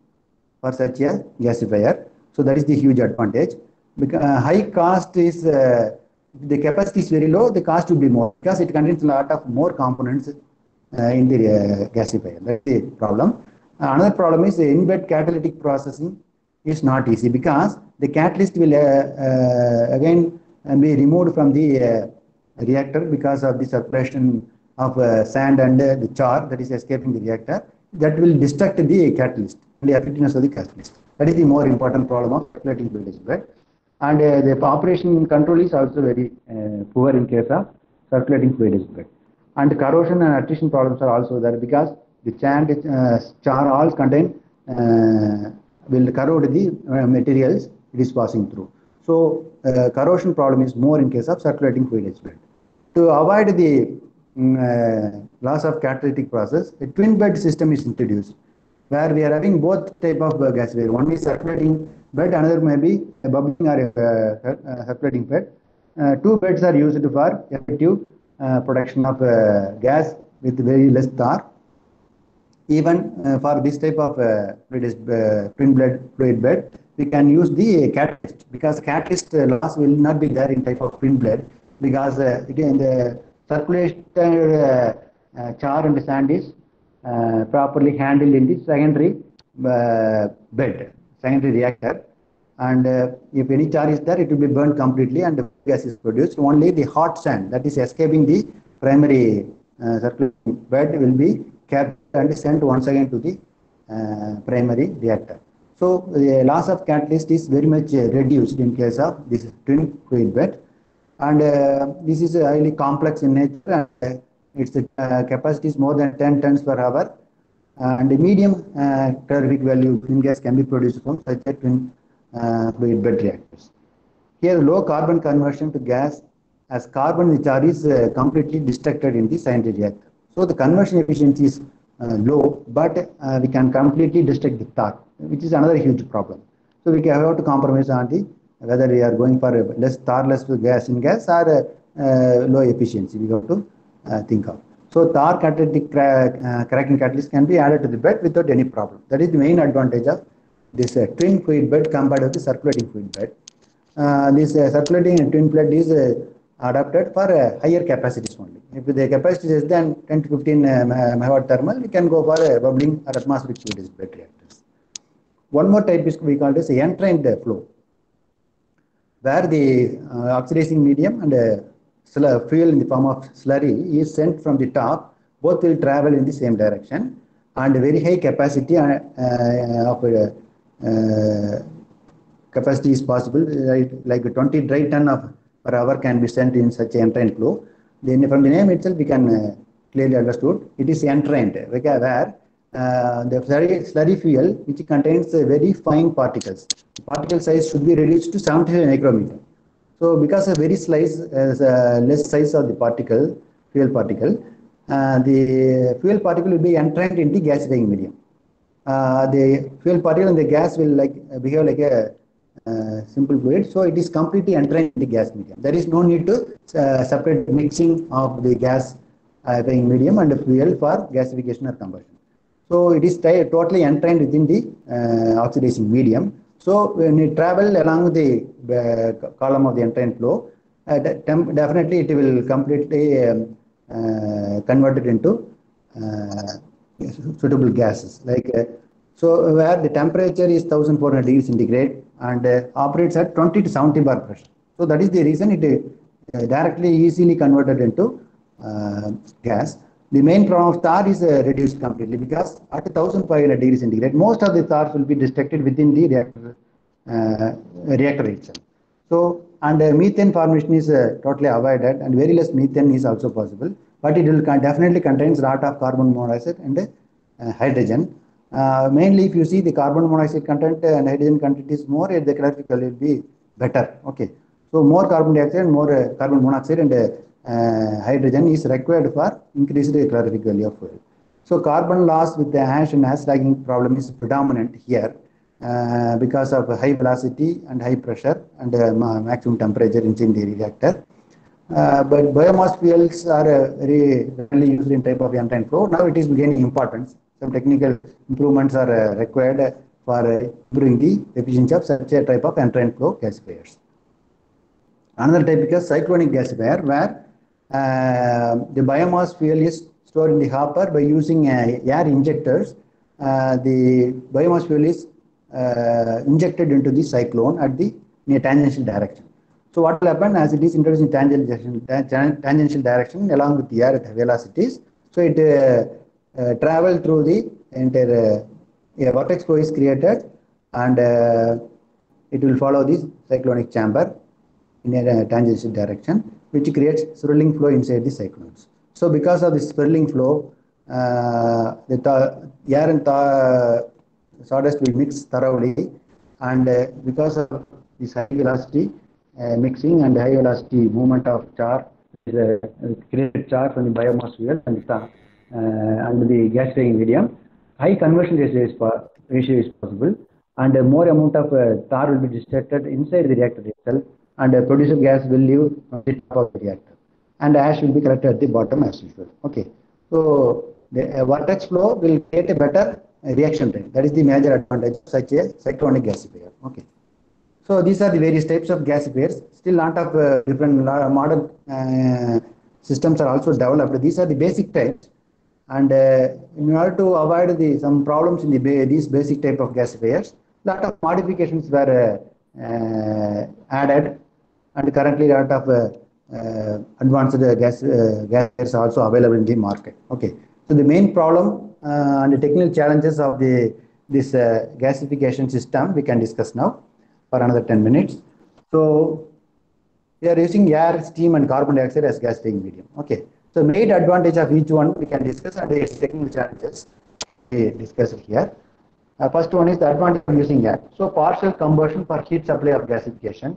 for such a gasifier. So that is the huge advantage. Because high cost is the capacity is very low, the cost will be more, because it contains a lot of more components in the gasifier. That's the problem. Another problem is the in-bed catalytic processing is not easy, because the catalyst will again be removed from the reactor because of the circulation of sand and the char that is escaping the reactor. That will destruct the catalyst, the effectiveness of the catalyst. That is the more important problem of circulating fluid bed. And the operation control is also very poor in case of circulating fluid bed. And corrosion and attrition problems are also there, because the char all contain will corrode the materials it is passing through. So corrosion problem is more in case of circulating fluid bed. To avoid the loss of catalytic process, a twin bed system is introduced, where we are having both type of gasifier. One is circulating bed, another may be a bubbling or a circulating bed. Two beds are used for effective production of gas with very less Thor. Even for this type of twin fluid bed, we can use the catalyst, because catalyst loss will not be there in type of twin bed, because again the circulated char and sand is properly handled in the secondary secondary reactor, and if any char is there, it will be burned completely and the gas is produced. Only the hot sand that is escaping the primary circulating bed will be captured and sent once again to the primary reactor. So the loss of catalyst is very much reduced in case of this twin fluid bed, and this is highly complex in nature, and its capacity is more than 10 tons per hour, and the medium calorific value in gas can be produced from such a twin fluid bed reactors. Here low carbon conversion to gas, as carbon which are is completely destructed in the secondary reactor. So the conversion efficiency is low, but we can completely destruct the Thor, which is another huge problem. So we have to compromise on the whether we are going for less Thorless gas in gas or low efficiency. We have to think of. So Thor catalytic cracking catalyst can be added to the bed without any problem. That is the main advantage of this twin fluid bed compared to the circulating fluid bed. This circulating twin bed is adapted for higher capacities only. If the capacity is less than 10 to 15 megawatt thermal, we can go for bubbling or atmospheric fluid bed reactors. One more type is we call this entrained flow, where the oxidizing medium and fuel in the form of slurry is sent from the top. Both will travel in the same direction, and very high capacity of capacity is possible, right? Like 20 dry ton of per hour can be sent in such entrained flow. Then from the name itself, we can clearly understood it is entrained, where the slurry fuel which contains very fine particles. Particle size should be reduced to 75 micrometer. So because of very less size of the fuel particle, the fuel particle will be entrained in the gasifying medium. The fuel particle and the gas will behave like a simple fluid, so it is completely entrained in the gas medium. There is no need to separate mixing of the gas medium and the fuel for gasification or combustion. So it is totally entrained within the oxidizing medium. So when you travel along the column of the entrained flow, definitely it will completely convert it into suitable gases. So where the temperature is 1400 degrees centigrade and operates at 20 to 70 bar pressure. So that is the reason it directly easily converted into gas. The main problem of tar is reduced completely, because at 1500 degrees centigrade, most of the tars will be destructed within the reactor itself. So, and methane formation is totally avoided, and very less methane is also possible, but it will definitely contains a lot of carbon monoxide and hydrogen. Mainly, if you see the carbon monoxide content and hydrogen content is more, the calorific value will be better. Okay, so more carbon dioxide, more carbon monoxide, and hydrogen is required for increased calorific value of fuel. So carbon loss with the ash and ash lagging problem is predominant here because of high velocity and high pressure and maximum temperature inside the reactor. But biomass fuels are very rarely used in type of entrained flow. Now it is gaining importance. Some technical improvements are required for improving the efficiency of such a type of entrained flow gasifiers. Another type is cyclonic gasifier, where the biomass fuel is stored in the hopper by using air injectors. The biomass fuel is injected into the cyclone at the tangential direction. So what will happen as it is introduced in tangential direction along with the air at velocities? So it travel through the entire vortex flow is created, and it will follow this cyclonic chamber in a tangential direction, which creates swirling flow inside the cyclones. So because of this swirling flow, the air and sawdust will mix thoroughly, and because of this high velocity mixing and high velocity movement of char, created char from the biomass fuel and the gasifying medium, high conversion ratio is possible, and more amount of tar will be distributed inside the reactor itself, and producer gas will leave on the top of the reactor, and ash will be collected at the bottom as usual. Okay, so the vortex flow will create a better reaction time. That is the major advantage of such a cyclonic gasifier. Okay, so these are the various types of gasifiers. Still, lot of different modern systems are also developed. These are the basic types, and in order to avoid some problems in these basic type of gasifiers, lot of modifications were added, and currently a lot of advanced gases are also available in the market. Okay, so the main problem and the technical challenges of this gasification system we can discuss now for another 10 minutes. So we are using air, steam, and carbon dioxide as gasifying medium. Okay, so main advantage of each one we can discuss, and its technical challenges we discuss it here. First one is the advantage of using air. So partial combustion for heat supply of gasification,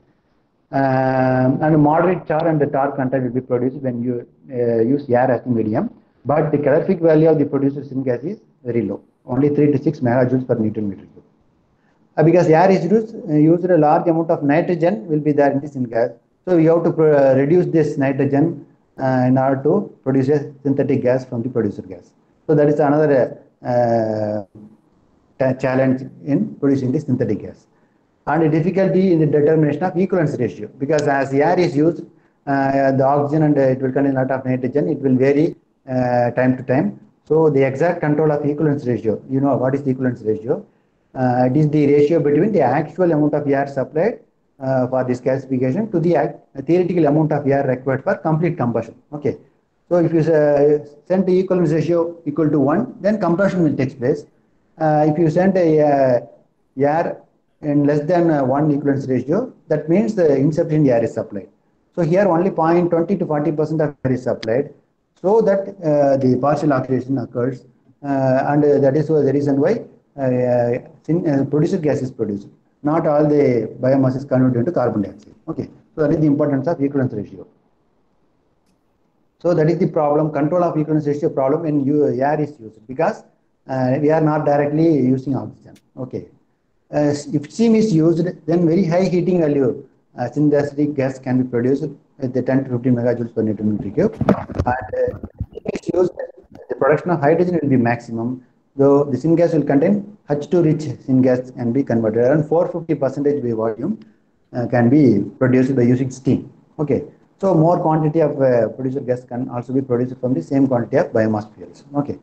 and a moderate char and the tar content will be produced when you use air as the medium, but the calorific value of the producer syngas is very low, only 3 to 6 megajoules per Newton meter cube. Because air is used, a large amount of nitrogen will be there in the syngas. So you have to reduce this nitrogen in order to produce a synthetic gas from the producer gas. So that is another challenge in producing the synthetic gas. And a difficulty in the determination of equivalence ratio, because as the air is used, the oxygen and it will contain a lot of nitrogen, it will vary time to time. So the exact control of equivalence ratio, you know what is the equivalence ratio? It is the ratio between the actual amount of air supplied for this gasification to the theoretical amount of air required for complete combustion. Okay. So if you send the equivalence ratio equal to 1, then combustion will take place. If you send a air in less than 1 equivalence ratio, that means the insufficient air is supplied. So here only 0.20 to 40% of air is supplied, so that the partial oxidation occurs, and that is the reason why produced gas is produced. Not all the biomass is converted into carbon dioxide. Okay, so that is the importance of equivalence ratio. So that is the problem, control of equivalence ratio problem when air is used, because we are not directly using oxygen. Okay. If steam is used, then very high heating value synthetic gas can be produced at the 10 to 15 megajoules per meter cube. And if it is used, the production of hydrogen will be maximum, though the syngas will contain H2 rich syngas can be converted. Around 450% by volume can be produced by using steam. Okay. So more quantity of producer gas can also be produced from the same quantity of biomass fuels. Okay.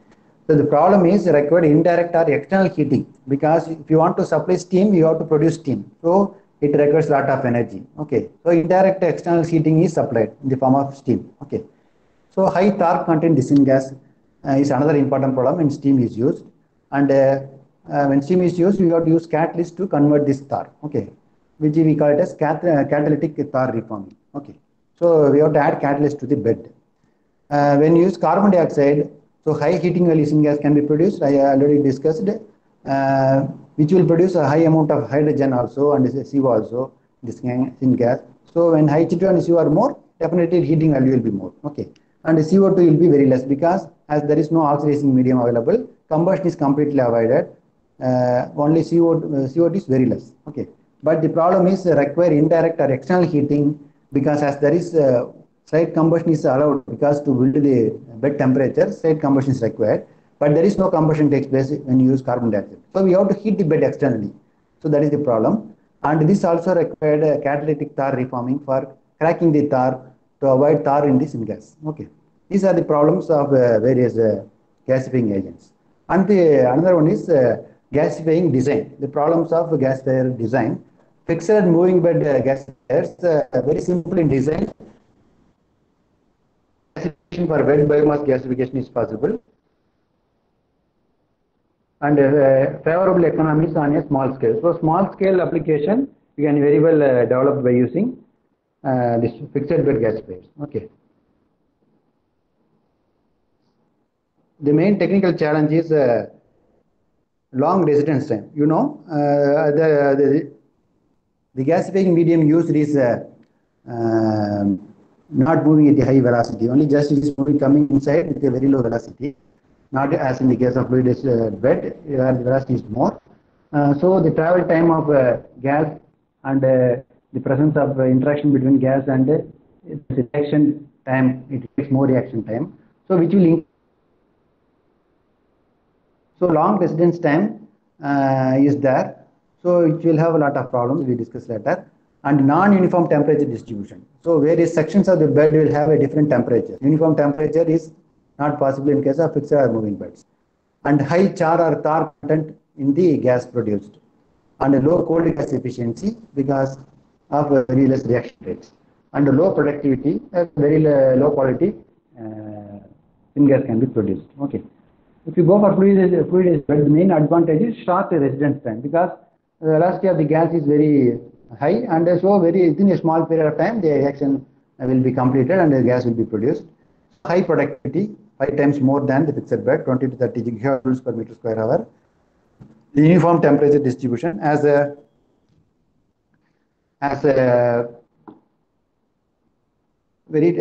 So the problem is required indirect or external heating, because if you want to supply steam, you have to produce steam. So it requires a lot of energy. Okay. So indirect external heating is supplied in the form of steam. Okay. So high torque content syngas is another important problem when steam is used. And when steam is used, we have to use catalyst to convert this torque. Okay. Which we call it as catalytic torque reforming. Okay. So we have to add catalyst to the bed. When you use carbon dioxide, so high heating value syngas can be produced. I already discussed, which will produce a high amount of hydrogen also and CO also, this syngas. So when H2 and CO are more, definitely heating value will be more. Okay, and CO2 will be very less, because as there is no oxidizing medium available, combustion is completely avoided. Only CO2 is very less. Okay, but the problem is require indirect or external heating, because as there is slight combustion is allowed, because to build the bed temperature, slight combustion is required, but there is no combustion takes place when you use carbon dioxide. So we have to heat the bed externally. So that is the problem. And this also required catalytic tar reforming for cracking the tar to avoid tar in the syngas. Okay. These are the problems of various gasifying agents. And another one is gasifying design. The problems of gasifier design. Fixed and moving bed gasifiers, very simple in design. For wet biomass gasification is possible, and favorable economies on a small scale. So small scale application we can very well develop by using this fixed bed gasifiers. Okay. The main technical challenge is long residence time. You know, the gasifying medium used is not moving at the high velocity, only just it is moving coming inside with a very low velocity, not as in the case of fluidized bed where the velocity is more. So the travel time of gas and the presence of interaction between gas and reaction time, it takes more reaction time. So which will increase. So long residence time is there. So it will have a lot of problems we discuss later. And non-uniform temperature distribution. So various sections of the bed will have a different temperature. Uniform temperature is not possible in case of fixed or moving beds. And high char or tar content in the gas produced. And low cold gas efficiency because of very less reaction rates. And low productivity, very low quality syngas can be produced. Okay. If you go for fluidized bed, the main advantage is short residence time, because the velocity of the gas is very high, and so within a small period of time the reaction will be completed and the gas will be produced. High productivity, 5 times more than the fixed bed, 20 to 30 gigajoules per meter square hour. The uniform temperature distribution as a very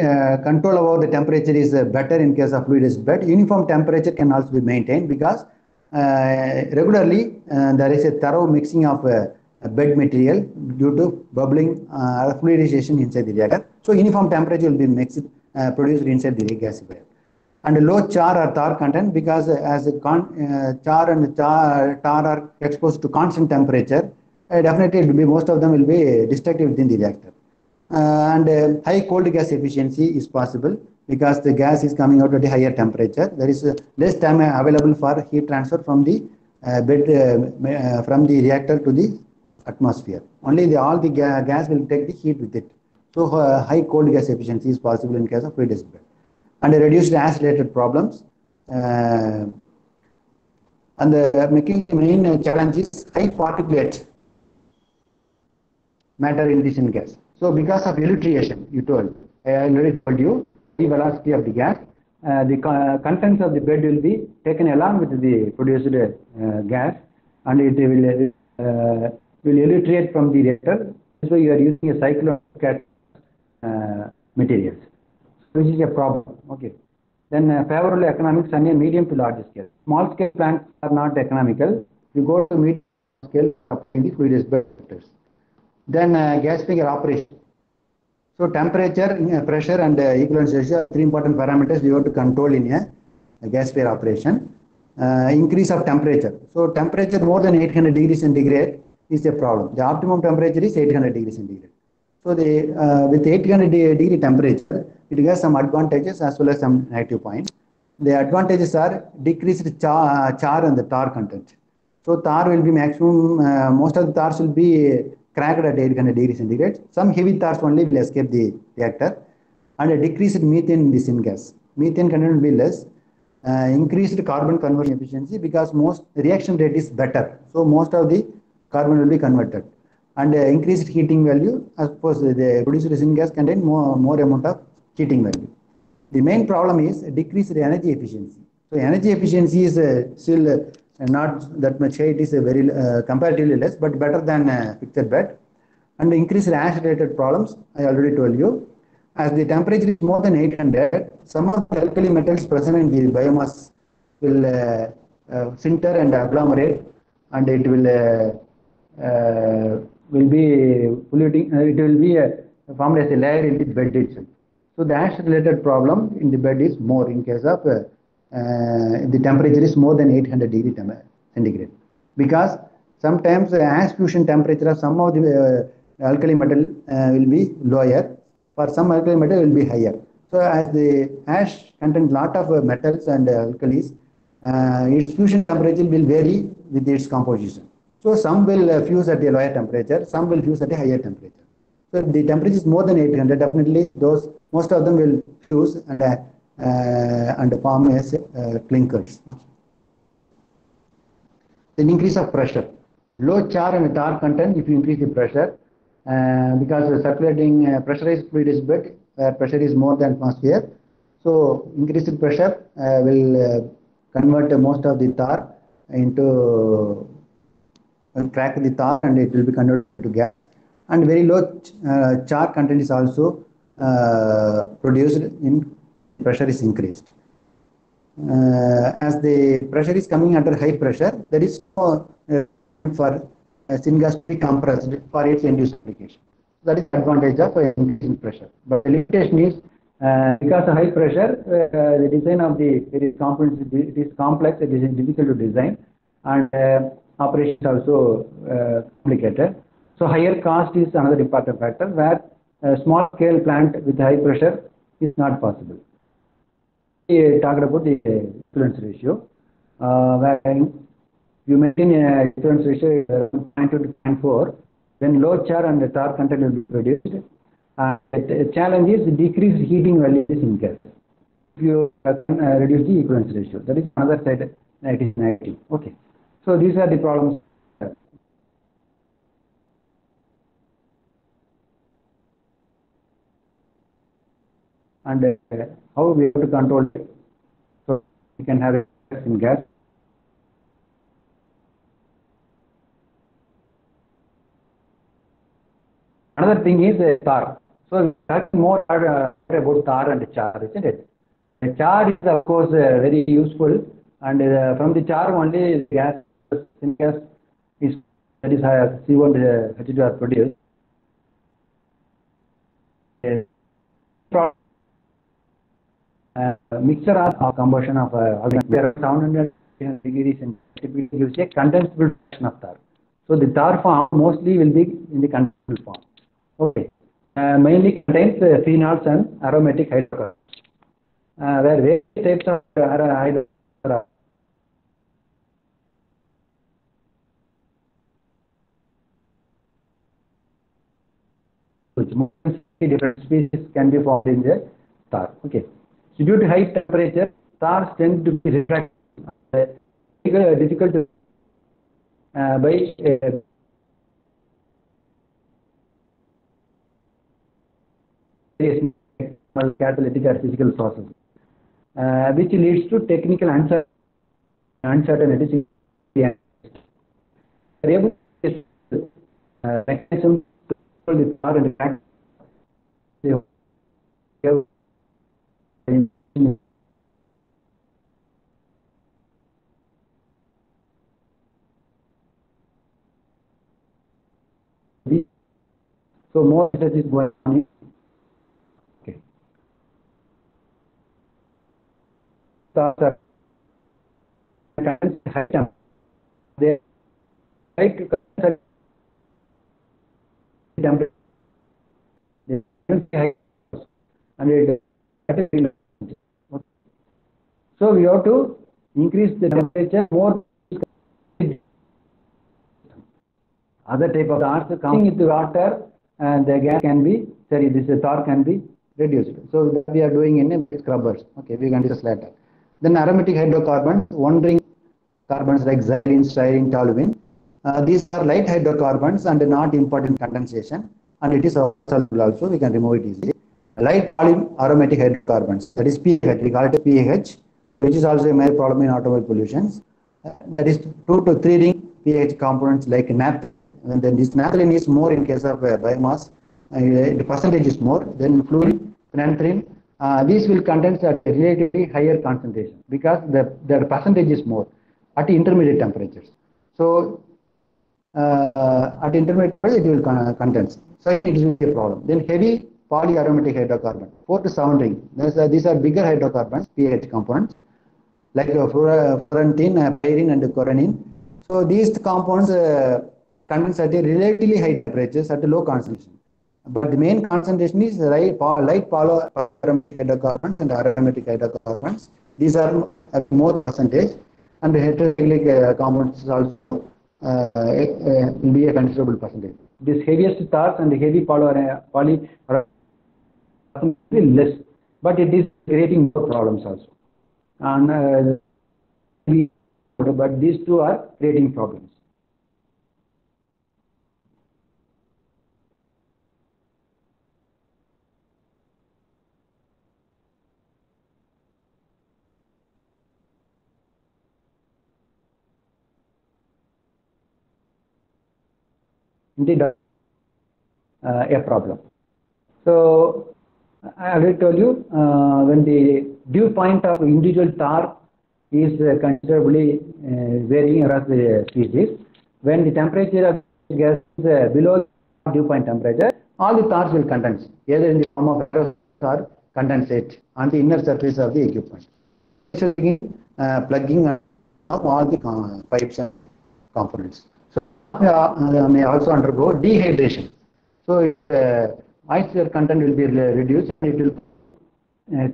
control over the temperature is better in case of fluidized bed. Uniform temperature can also be maintained, because regularly there is a thorough mixing of bed material due to bubbling or fluidization inside the reactor. So uniform temperature will be mixed, produced inside the gasifier. And low char or tar content, because as char and tar are exposed to constant temperature, definitely it will be, most of them will be destructive within the reactor. And high cold gas efficiency is possible, because the gas is coming out at a higher temperature. There is less time available for heat transfer from the bed from the reactor to the atmosphere. Only all the gas will take the heat with it. So high cold gas efficiency is possible in case of fluidized bed. And reduced ash related problems. And the main challenge is high particulate matter in this gas. So because of elutriation, I already told you, the velocity of the gas, the contents of the bed will be taken along with the produced gas, and it will elutrate from the reactor. So you are using a cyclone materials, which is a problem. Okay. Then favorable economics on a medium to large scale. Small scale plants are not economical. You go to medium scale in the fluidized bed sectors. Then gasifier operation. So temperature, pressure, and equivalence ratio are 3 important parameters we have to control in a gasifier operation. Increase of temperature. So temperature more than 800 degrees centigrade is a problem. The optimum temperature is 800 degrees centigrade. So with 800 degree temperature, it has some advantages as well as some negative points. The advantages are decreased char and the tar content. So tar will be maximum, most of the tars will be cracked at 800 degrees centigrade. Some heavy tars only will escape the reactor. And a decreased methane in the syngas. Methane content will be less. Increased carbon conversion efficiency because most reaction rate is better. So most of the carbon will be converted. And increased heating value, of course, the produced syngas contain more amount of heating value. The main problem is decreased energy efficiency. So energy efficiency is still not that much high. It is very comparatively less, but better than fixed bed. And increased ash related problems, I already told you. As the temperature is more than 800, some of the alkali metals present in the biomass will sinter and agglomerate, and it will be polluting. It will be formed as a layer in the bed itself. So the ash related problem in the bed is more in case of the temperature is more than 800 degree centigrade, because sometimes the ash fusion temperature of some of the alkali metal will be lower. For some alkali metal will be higher. So as the ash contains lot of metals and alkalis, its fusion temperature will vary with its composition. So some will fuse at a lower temperature, some will fuse at a higher temperature. So if the temperature is more than 800, definitely most of them will fuse and form as clinkers. Then increase of pressure. Low char and tar content if you increase the pressure, because the circulating pressurized fluid is bed, pressure is more than atmosphere. So increased pressure will convert most of the tar into crack the tar, and it will be converted to gas. And very low char content is also produced in pressure is increased. As the pressure is coming under high pressure, there is no for syngas to be compressed for its end-use application. That is the advantage of increasing pressure. But the limitation is because of high pressure, the design of it is complex, it is difficult to design, and operation is also complicated. So higher cost is another important factor, where a small scale plant with high pressure is not possible. We talked about the equivalence ratio, where you maintain a equivalence ratio 0.2 to 0.4, then low char and the tar content will be produced. The challenge is decreased heating values in gas. If you reduce the equivalence ratio, that is another side, negative. Okay, so these are the problems. And how we have to control it. So we can have it in gas. Another thing is tar. So we have more about tar and char, isn't it? The char is of course very useful, and from the char only gas, syngas is, that is C1 H2 are produced. Mixture of combustion of 700 degrees and typically gives a condensable fraction of tar. So the tar form mostly will be in the condensable form. Okay, mainly contains phenols and aromatic hydrocarbons. Where various types of hydrocarbons which more than 60 different species can be found in the tar. Okay. So due to high temperature, stars tend to be refracted, difficult to by catalytic or physical process, which leads to technical uncertainties. Able mechanism to control the power and the so more research is going on. Okay. They like to and so we have to increase the temperature more. Other type of stars coming with water and the gas can be this tar can be reduced. So that we are doing in scrubbers. Okay, we can discuss later. Then aromatic hydrocarbons, wandering carbons like xylene, styrene, toluene. These are light hydrocarbons and not important condensation, and it is soluble also. We can remove it easily. Light polyaromatic hydrocarbons, that is PH. We call it PH, which is also a major problem in automobile pollutions. That is 2 to 3 ring pH components like naphthalene. And then this naphthalene is more in case of biomass. The percentage is more. Then fluorine, phenanthrene. These will condense at a relatively higher concentration because the percentage is more at intermediate temperatures. So at intermediate temperature it will condense. So it will be a problem. Then heavy polyaromatic hydrocarbon, 4 to 7 ring. These are bigger hydrocarbons, pH components, like fluorantine, pyrene, and corynine. So these compounds condense at a relatively high temperatures at a low concentration. But the main concentration is light polyaromatic hydrocarbons and aromatic hydrocarbons. These are more percentage, and the heterocyclic compounds also will be a considerable percentage. This heaviest stars and the heavy poly less, but it is creating more problems also. And but these two are creating problems. Indeed, a problem. So I already told you when the dew point of individual tar is considerably varying across the species. When the temperature of the gas is below dew point temperature, all the tars will condense, either in the form of aerosol or condensate on the inner surface of the equipment. Plugging of all the pipes and components. So may also undergo dehydration. So moisture content will be reduced, and it will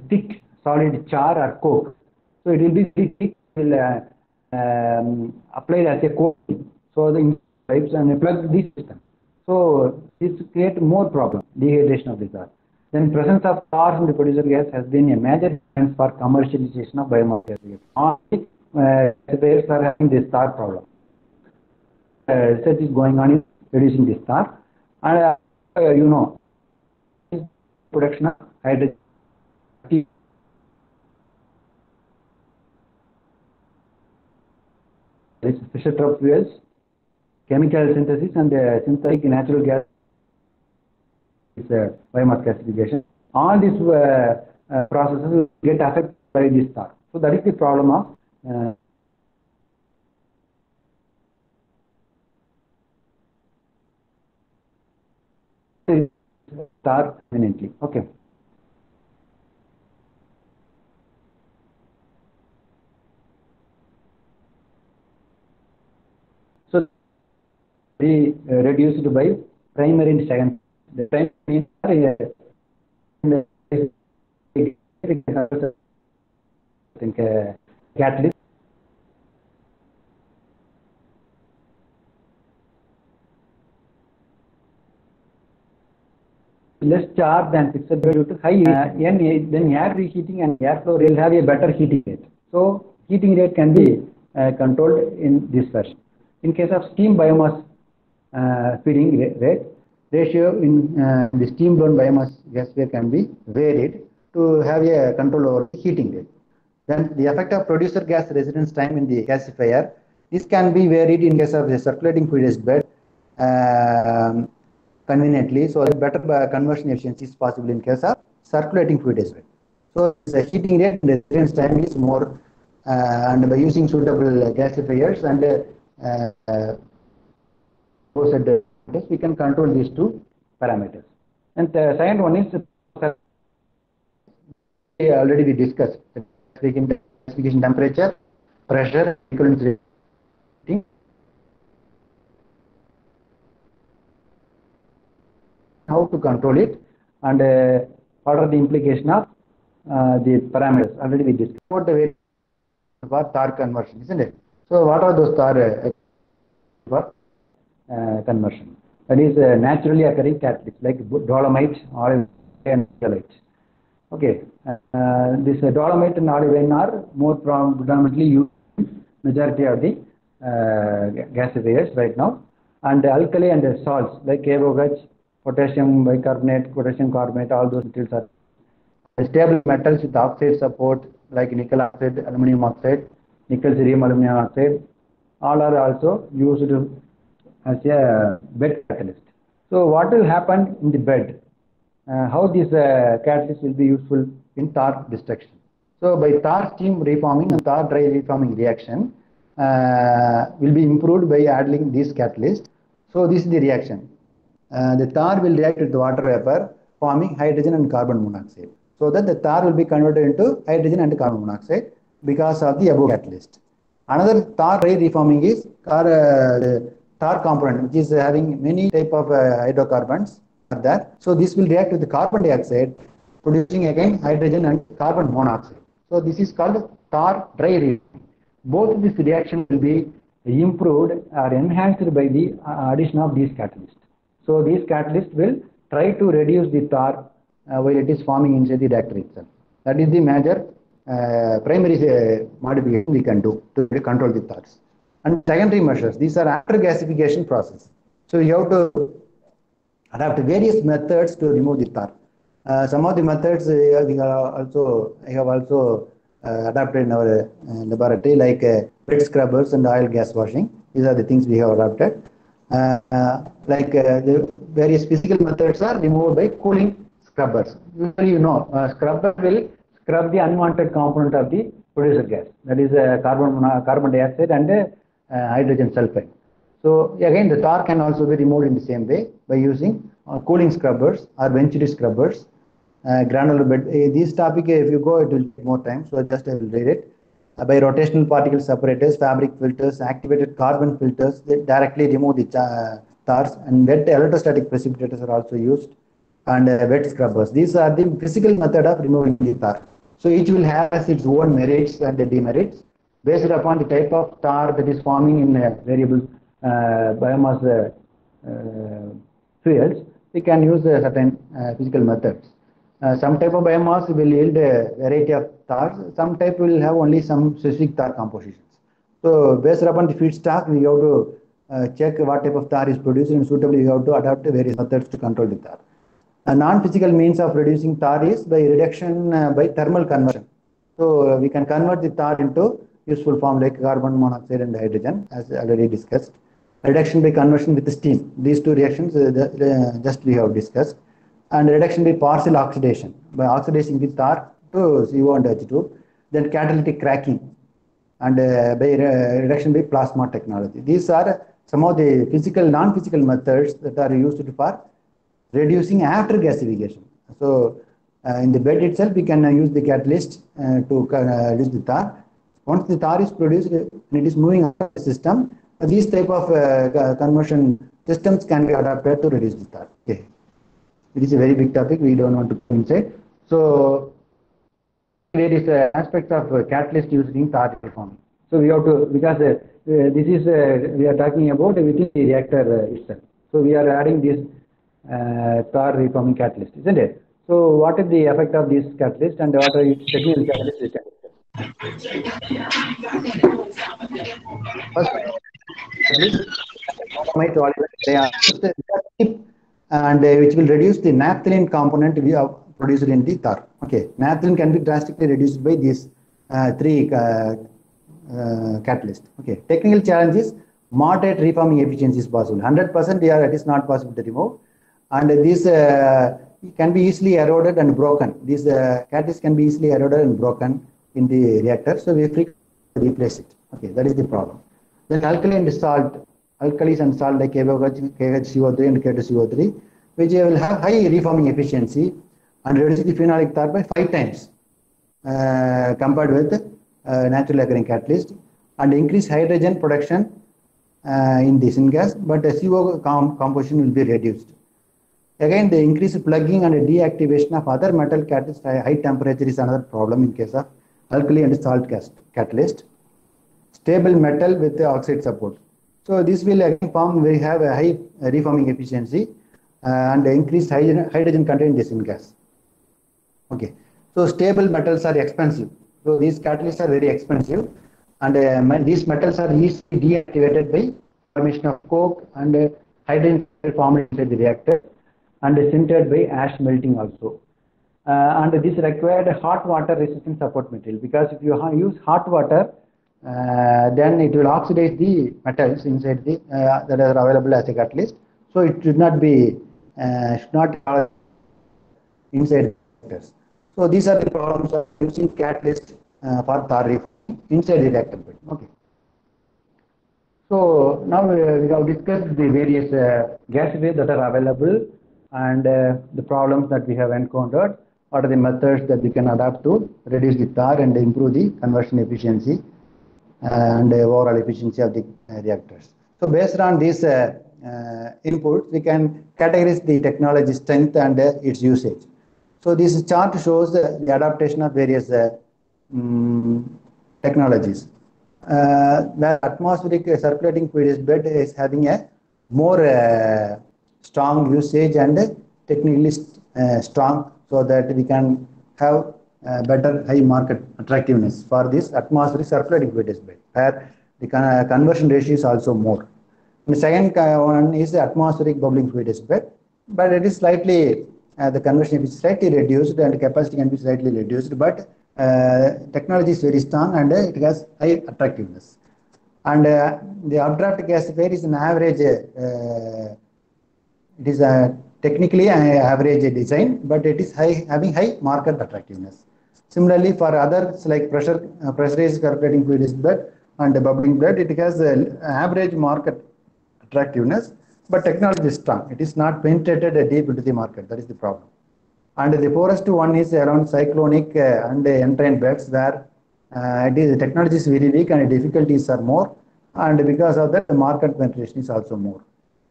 thick solid char or coke. So it will be thick, will applied as a coating. So the pipes and plug this system. So this creates more problem, dehydration of the tar. Then presence of tars in the producer gas has been a major challenge for commercialization of biomass gas. All players are having this tar problem. Research is going on in reducing this tar, and you know, production of hydrogen. Fischer-Tropsch fuels, chemical synthesis, and synthetic natural gas is biomass gasification. All these processes will get affected by this tar. So that is the problem of tar permanently. Okay. So be reduced by primary and secondary. The primary catalyst. less charge than fixed bed due to high heat, then air reheating and airflow will have a better heating rate. So heating rate can be controlled in this fashion. In case of steam biomass feeding rate, ratio in the steam blown biomass gasifier can be varied to have a control over the heating rate. Then the effect of producer gas residence time in the gasifier, this can be varied in case of the circulating fluid bed conveniently, so that better conversion efficiency is possible in case of circulating fluid bed. So the heating rate and residence time is more, and by using suitable gasifiers and we can control these two parameters. And the second one is already we discussed specification temperature, pressure, equivalence rating. How to control it and what are the implication of the parameters already we discussed. What the way for TAR conversion, isn't it? So what are those TAR for conversion? That is naturally occurring catalysts like dolomite, olivine, and halite. Okay, this dolomite and olivine are more predominantly used in majority of the gasifiers right now, and alkali and salts like KOH, potassium bicarbonate, potassium carbonate, all those materials are stable metals with oxide support like nickel oxide, aluminum oxide, nickel cerium aluminum oxide, all are also used as a bed catalyst. So what will happen in the bed? How this catalyst will be useful in tar destruction. So by tar steam reforming and tar dry reforming reaction will be improved by adding this catalyst. So this is the reaction. The tar will react with the water vapor, forming hydrogen and carbon monoxide. So that the tar will be converted into hydrogen and carbon monoxide because of the above catalyst. Another tar dry reforming is tar component, which is having many type of hydrocarbons are there. So this will react with the carbon dioxide, producing again hydrogen and carbon monoxide. So this is called tar dry reforming. Both this reaction will be improved or enhanced by the addition of these catalysts. So these catalysts will try to reduce the tar while it is forming inside the reactor itself. That is the major primary modification we can do to control the tars. And secondary measures, these are after gasification process. So you have to adapt various methods to remove the tar. Some of the methods I have also adapted in our laboratory, like bed scrubbers and oil gas washing. These are the things we have adapted. The various physical methods are removed by cooling scrubbers. Usually, scrubber will scrub the unwanted component of the producer gas, that is carbon dioxide and hydrogen sulfide. So again, the tar can also be removed in the same way by using cooling scrubbers or venturi scrubbers, granular bed. This topic, if you go, it will take more time, so just I will read it. By rotational particle separators, fabric filters, activated carbon filters, they directly remove the tars, and wet electrostatic precipitators are also used, and wet scrubbers. These are the physical method of removing the tar. So each will have its own merits and demerits based upon the type of tar that is forming in variable biomass fuels. We can use certain physical methods. Some type of biomass will yield a variety of tars. Some type will have only some specific tar compositions. So based upon the feedstock, we have to check what type of tar is produced, and suitably we have to adapt various methods to control the tar. A non-physical means of reducing tar is by reduction by thermal conversion. So we can convert the tar into useful form like carbon monoxide and hydrogen, as already discussed. Reduction by conversion with steam. These two reactions just we have discussed. And reduction by partial oxidation, by oxidizing the tar to CO and H2, then catalytic cracking, and by reduction by plasma technology. These are some of the physical, non-physical methods that are used for reducing after gasification. So in the bed itself, we can use the catalyst to reduce the tar. Once the tar is produced and it is moving out the system, these type of conversion systems can be adapted to reduce the tar. Okay. It is a very big topic, we don't want to go inside. So there is an aspect of catalyst used in tar reforming. So we have to, because this is we are talking about within the reactor itself. So we are adding this tar reforming catalyst, isn't it? So what is the effect of this catalyst and what are its technical challenges we can discuss? First, catalyst they are and which will reduce the naphthalene component we have produced in the tar. Okay, naphthalene can be drastically reduced by these three catalysts. Okay, technical challenges: moderate reforming efficiency is possible. 100% it is not possible to remove, and this can be easily eroded and broken. These catalysts can be easily eroded and broken in the reactor, so we frequently replace it. Okay, that is the problem. Then alkali and salt, alkalis and salt like KHCO3 and K2CO3, which will have high reforming efficiency and reduce the phenolic tar by 5 times compared with naturally occurring catalyst, and increase hydrogen production in the syngas, but the CO composition will be reduced. Again, the increased plugging and deactivation of other metal catalysts at high temperature is another problem in case of alkali and salt catalyst. Stable metal with the oxide support. So this will again form, we have a high reforming efficiency and increased hydrogen content in the syngas. Okay, so stable metals are expensive. So these catalysts are very expensive, and these metals are easily deactivated by formation of coke and hydrogen formed inside the reactor, and sintered by ash melting also. And this required hot water resistant support material, because if you use hot water, then it will oxidize the metals inside the that are available as a catalyst. So it should not be inside reactors. So these are the problems of using catalyst for tar reforming inside the reactor bed. Okay. So now we have discussed the various gasifiers that are available and the problems that we have encountered. What are the methods that we can adapt to reduce the tar and improve the conversion efficiency and overall efficiency of the reactors. So based on these inputs, we can categorize the technology strength and its usage. So this chart shows the adaptation of various technologies. The atmospheric circulating fluid bed is having a more strong usage and technically strong, so that we can have better high market attractiveness for this atmospheric circulating fluid bed, where the conversion ratio is also more. And the second one is the atmospheric bubbling fluid bed, but it is slightly the conversion is slightly reduced and the capacity can be slightly reduced, but technology is very strong and it has high attractiveness. And the updraft gasifier is an average, it is a technically average design, but it is having high market attractiveness. Similarly, for others like pressurized circulating fluid bed and bubbling bed, it has average market attractiveness, but technology is strong. It is not penetrated deep into the market. That is the problem. And the poorest one is around cyclonic and entrained beds, where the technology is very weak and difficulties are more, and because of that, the market penetration is also more.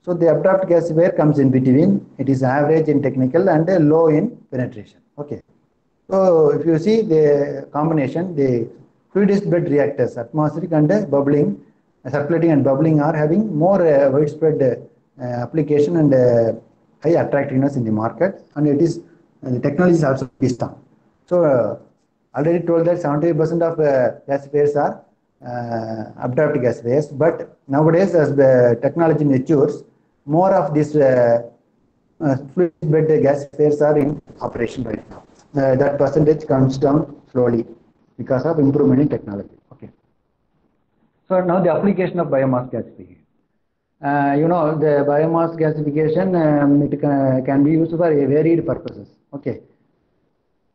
So the updraft gasifier comes in between. It is average in technical and low in penetration. Okay. So if you see the combination, the fluidized bed reactors, atmospheric and bubbling, circulating and bubbling, are having more widespread application and high attractiveness in the market, and it is the technology is also strong. So already told that 70% of gasifiers are updraft gasifiers, but nowadays as the technology matures, more of these fluid bed gasifiers are in operation right now. That percentage comes down slowly because of improvement in technology. Okay. So now the application of biomass gasification. The biomass gasification it can be used for varied purposes. Okay.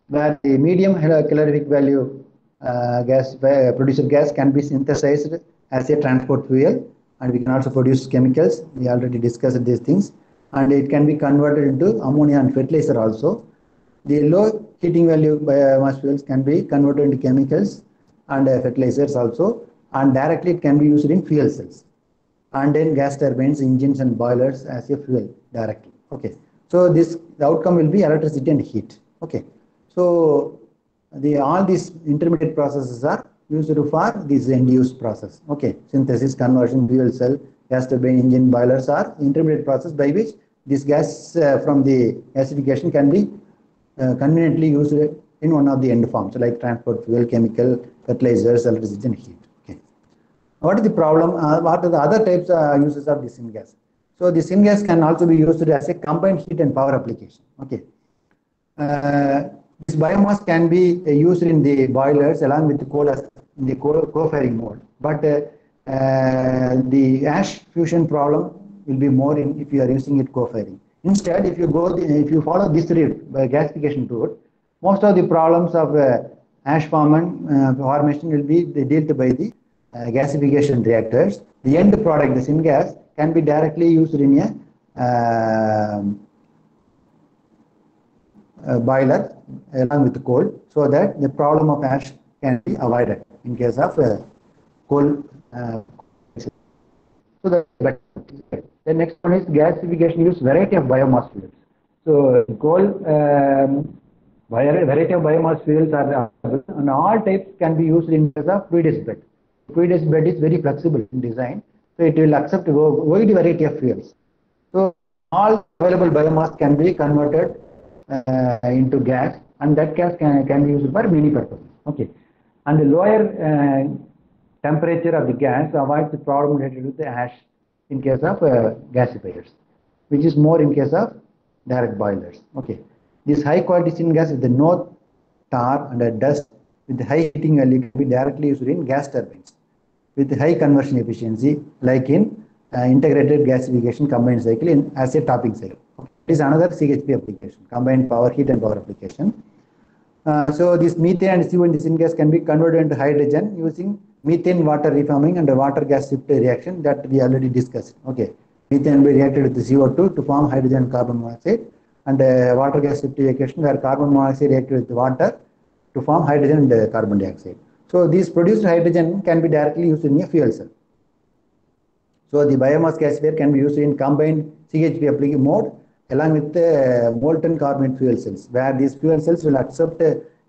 Where the medium calorific value produced gas can be synthesized as a transport fuel, and we can also produce chemicals. We already discussed these things, and it can be converted into ammonia and fertilizer also. The low heating value biomass fuels can be converted into chemicals and fertilizers also, and directly it can be used in fuel cells, and then gas turbines, engines and boilers as a fuel directly. Okay. So the outcome will be electricity and heat. Okay. So all these intermediate processes are used for this end-use process. Okay. Synthesis, conversion, fuel cell, gas turbine, engine, boilers are intermediate process by which this gas from the gasification can be conveniently used in one of the end forms, like transport fuel, chemical, fertilizers, electricity, and heat. Okay. What is the problem? What are the other types uses of the syngas? So the syngas can also be used as a combined heat and power application. Okay. This biomass can be used in the boilers along with the coal as in the co-firing mode. But the ash fusion problem will be more in if you are using it co-firing. Instead, if you follow this route by gasification route, most of the problems of ash formation will be dealt by the gasification reactors. The end product, the syngas, can be directly used in a boiler along with coal, so that the problem of ash can be avoided in case of coal. So the next one is gasification use variety of biomass fuels. So coal, variety of biomass fuels are and all types can be used in case of fluidized bed. Fluidized bed is very flexible in design, so it will accept a wide variety of fuels. So all available biomass can be converted into gas, and that gas can be used for many purposes. Okay, and the lower temperature of the gas avoids the problem related with the ash in case of gasifiers, which is more in case of direct boilers. Okay, this high quality syngas with the no tar and dust with the high heating value can be directly used in gas turbines with high conversion efficiency, like in integrated gasification combined cycle as a topping cycle. It is another CHP application, combined power heat and power application. So this methane and CO in the syngas can be converted into hydrogen using methane water reforming and water gas shift reaction that we already discussed. Okay, methane will be reacted with the CO2 to form hydrogen and carbon monoxide, and water gas shift reaction where carbon monoxide reacted with water to form hydrogen and carbon dioxide. So these produced hydrogen can be directly used in a fuel cell. So the biomass gasifier can be used in combined CHP application mode along with molten carbonate fuel cells, where these fuel cells will accept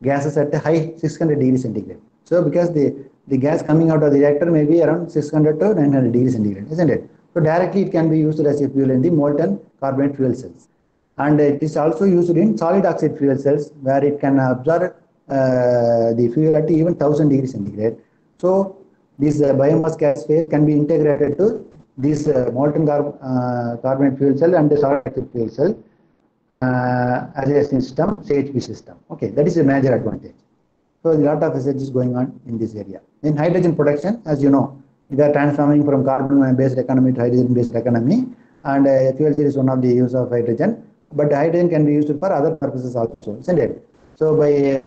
gases at a high 600 degrees centigrade. So because the gas coming out of the reactor may be around 600 to 900 degrees centigrade, isn't it? So directly it can be used as a fuel in the molten carbonate fuel cells. And it is also used in solid oxide fuel cells, where it can absorb the fuel at even 1000 degrees centigrade. So this biomass gasifier can be integrated to this molten carbonate fuel cell and the solid oxide fuel cell as a system, CHP system. Okay, that is a major advantage. So a lot of research is going on in this area. In hydrogen production, as you know, we are transforming from carbon-based economy to hydrogen-based economy, and fuel cell is one of the use of hydrogen. But hydrogen can be used for other purposes also, isn't it? So by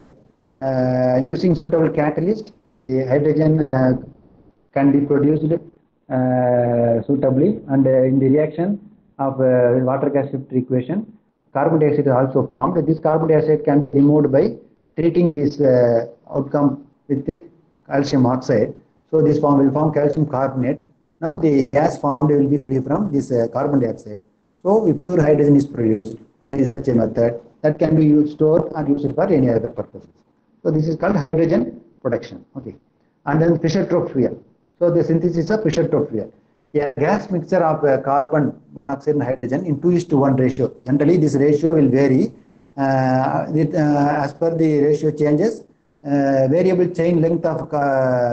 using suitable catalyst, the hydrogen can be produced suitably, and in the reaction of water gas shift equation, carbon dioxide is also formed. This carbon dioxide can be removed by treating this outcome with calcium oxide. So this form will form calcium carbonate. Now the gas formed will be free from this carbon dioxide. So pure hydrogen is produced. This is such a method that can be used, stored, and used for any other purposes. So this is called hydrogen production. Okay, and then Fischer-Tropsch fuel. So the synthesis of Fischer-Tropsch fuel. A gas mixture of carbon monoxide and hydrogen in 2:1 ratio. Generally, this ratio will vary as per the ratio changes. Variable chain length of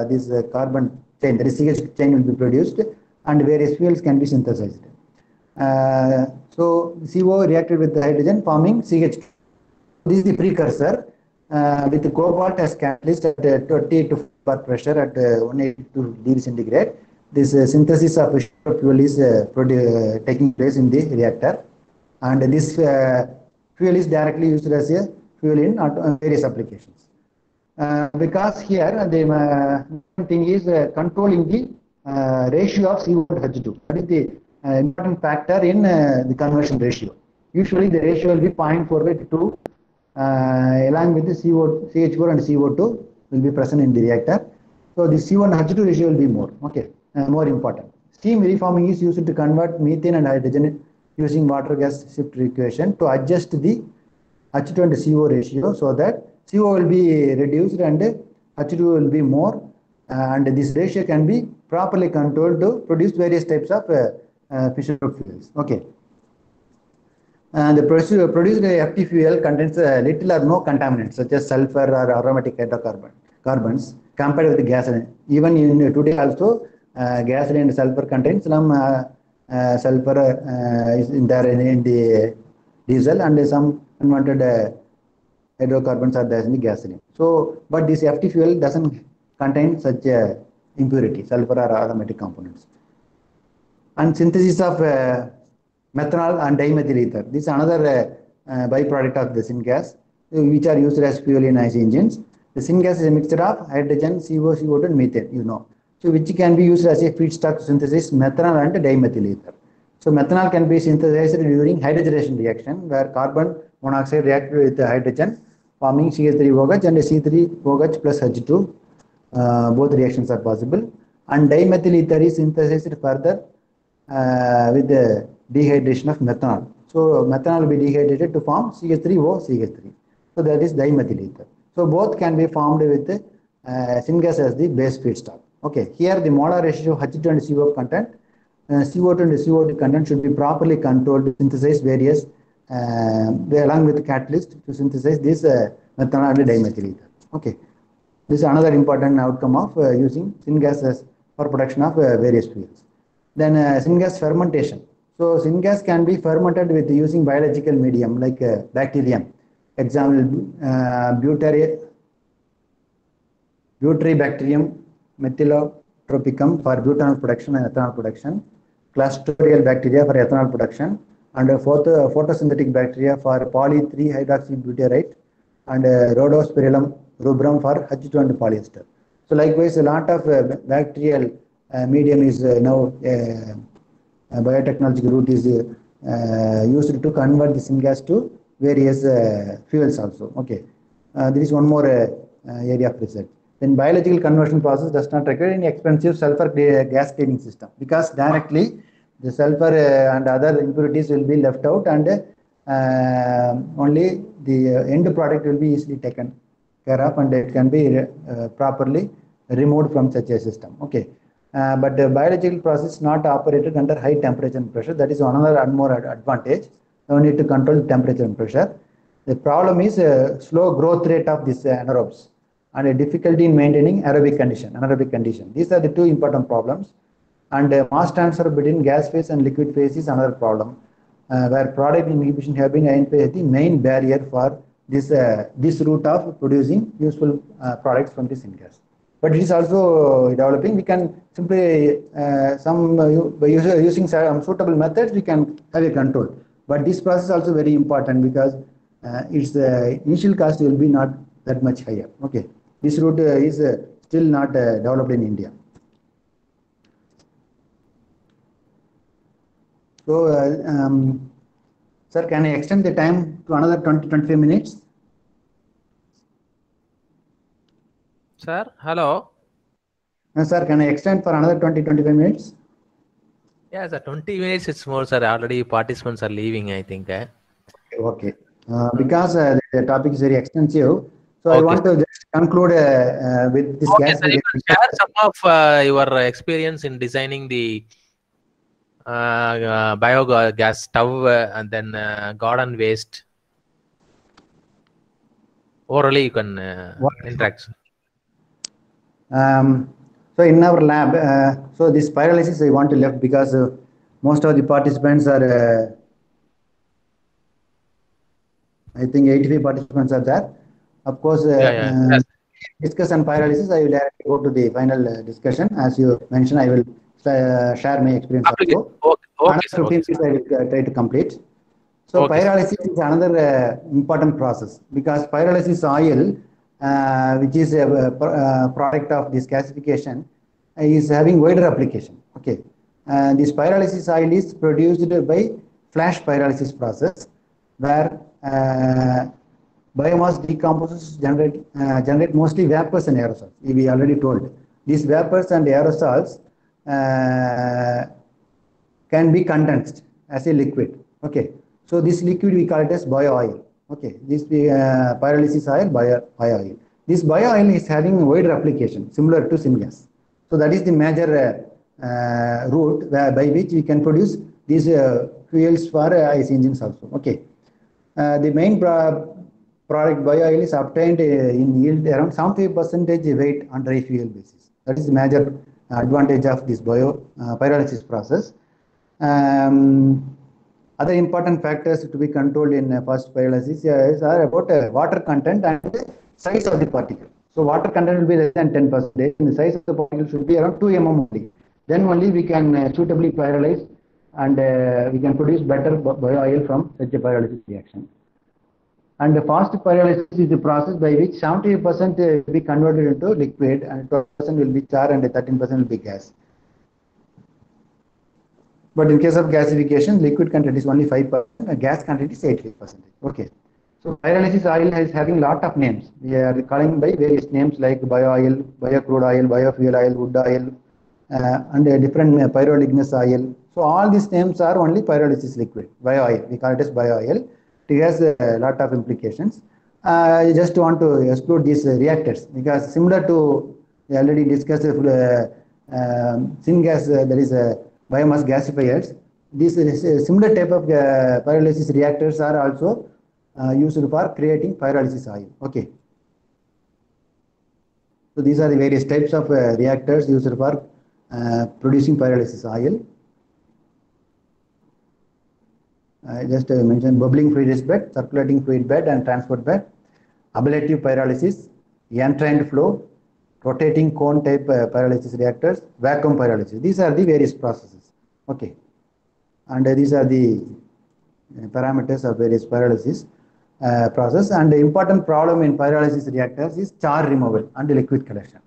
this carbon chain, that is CH chain, will be produced, and various fuels can be synthesized. So CO reacted with the hydrogen forming CH. This is the precursor with the cobalt as catalyst at 20 to bar pressure at 182 degrees centigrade. This synthesis of fuel is taking place in the reactor, and this fuel is directly used as a fuel in various applications. Because here the thing is controlling the ratio of CO to H2. That is the important factor in the conversion ratio. Usually the ratio will be 0.4/2 along with the CH4 and CO2 will be present in the reactor. So the CO and H2 ratio will be more, okay, more important. Steam reforming is used to convert methane and hydrogen using water gas shift equation to adjust the H2 and CO ratio, so that CO will be reduced and H2 will be more, and this ratio can be properly controlled to produce various types of Fischer-Tropsch fuels. Okay. produced FT fuel contains little or no contaminants such as sulfur or aromatic hydrocarbons compared with gasoline. Even in today also, gasoline and sulfur contains some sulfur is in there in the diesel, and some unwanted hydrocarbons are there in the gasoline. So, but this FT fuel doesn't contain such impurity, sulfur or aromatic components. And synthesis of methanol and dimethyl ether. This is another byproduct of the syngas, which are used as fuel in IC engines. The syngas is a mixture of hydrogen, CO, CO2, and methane, you know. So, which can be used as a feedstock to synthesize methanol and dimethyl ether. So, methanol can be synthesized during hydrogenation reaction, where carbon monoxide reacts with hydrogen, forming CH3OH and C3OH plus H2. Both reactions are possible. And dimethyl ether is synthesized further with the dehydration of methanol. So methanol will be dehydrated to form CH3O CH3. So that is dimethyl ether. So both can be formed with syngas as the base feedstock. Okay, here the molar ratio of H2 and CO content, CO2 and CO2 content should be properly controlled to synthesize various, along with the catalyst to synthesize this methanol and dimethyl ether. Okay, this is another important outcome of using syngases for production of various fuels. Then syngas fermentation. So syngas can be fermented with using biological medium like bacterium. Example, Butyribacterium methylotropicum for butanol production and ethanol production, Clostridial bacteria for ethanol production, and photosynthetic bacteria for poly-3-hydroxybutyrate, and Rhodospirillum rubrum for H2 and polyester. So likewise, a lot of bacterial medium is now biotechnological route is used to convert the syngas to various fuels also. Okay, there is one more area of research. Then biological conversion process does not require any expensive sulfur gas cleaning system, because directly the sulfur and other impurities will be left out, and only the end product will be easily taken care of, and it can be properly removed from such a system. Okay. But the biological process is not operated under high temperature and pressure. That is another more advantage. No need to control temperature and pressure. The problem is slow growth rate of these anaerobes and a difficulty in maintaining anaerobic condition. These are the two important problems. And mass transfer between gas phase and liquid phase is another problem, where product inhibition have been identified as the main barrier for this route of producing useful products from the syngas. But it is also developing. We can simply by using some suitable methods, we can have a control. But this process is also very important, because its initial cost will be not that much higher. Okay, this route is still not developed in India. So, sir, can I extend the time to another 20-25 minutes? Sir, hello. Sir, can I extend for another 20-25 minutes? Yeah, sir, 20 minutes it's more, sir. Already participants are leaving, I think. Okay. Because the topic is very extensive, so Okay. I want to just conclude with this Okay, gas. sir, you can share some of your experience in designing the biogas stove and then garden waste. Orally, you can interact. So in our lab, so this pyrolysis I want to left, because most of the participants are, I think 85 participants are there. Of course, Yes. discuss on pyrolysis, I will directly go to the final discussion. As you mentioned, I will share my experience also. Okay, Another 15 minutes I will try to complete. So Okay, pyrolysis is another important process, because pyrolysis oil, which is a product of this gasification, is having wider application. Okay, this pyrolysis oil is produced by flash pyrolysis process, where biomass decomposes generate mostly vapors and aerosols. We already told these vapors and aerosols can be condensed as a liquid. Okay, so this liquid we call it as bio oil. Okay, this pyrolysis oil, bio oil. This bio oil is having wider application similar to syngas. So that is the major route by which we can produce these fuels for IC engines also. Okay. The main product bio-oil is obtained in yield around 75% weight on dry fuel basis. That is the major advantage of this pyrolysis process. Other important factors to be controlled in first pyrolysis are about water content and size of the particle. So water content will be less than 10%, and the size of the particle should be around 2 mm only. Then only we can suitably pyrolyze, and we can produce better bio-oil from such a pyrolysis reaction. And the fast pyrolysis is the process by which 70% will be converted into liquid, and 12% will be char, and 13% will be gas. But in case of gasification, liquid content is only 5%, and gas content is 85%. Okay. So pyrolysis oil is having lot of names. We are calling by various names like bio-oil, bio-crude oil, biofuel oil, wood oil, and different pyroligneous oil. So all these names are only pyrolysis liquid, bio-oil. We call it as bio-oil. It has a lot of implications. I just want to explore these reactors because similar to we already discussed syngas, there is a biomass gasifiers. These similar type of pyrolysis reactors are also used for creating pyrolysis oil. Okay. So these are the various types of reactors used for producing pyrolysis oil. I just mentioned bubbling fluid bed, circulating fluid bed, and transport bed, ablative pyrolysis, entrained flow, rotating cone type pyrolysis reactors, vacuum pyrolysis. These are the various processes. Okay, and these are the parameters of various pyrolysis process. And the important problem in pyrolysis reactors is char removal and liquid collection.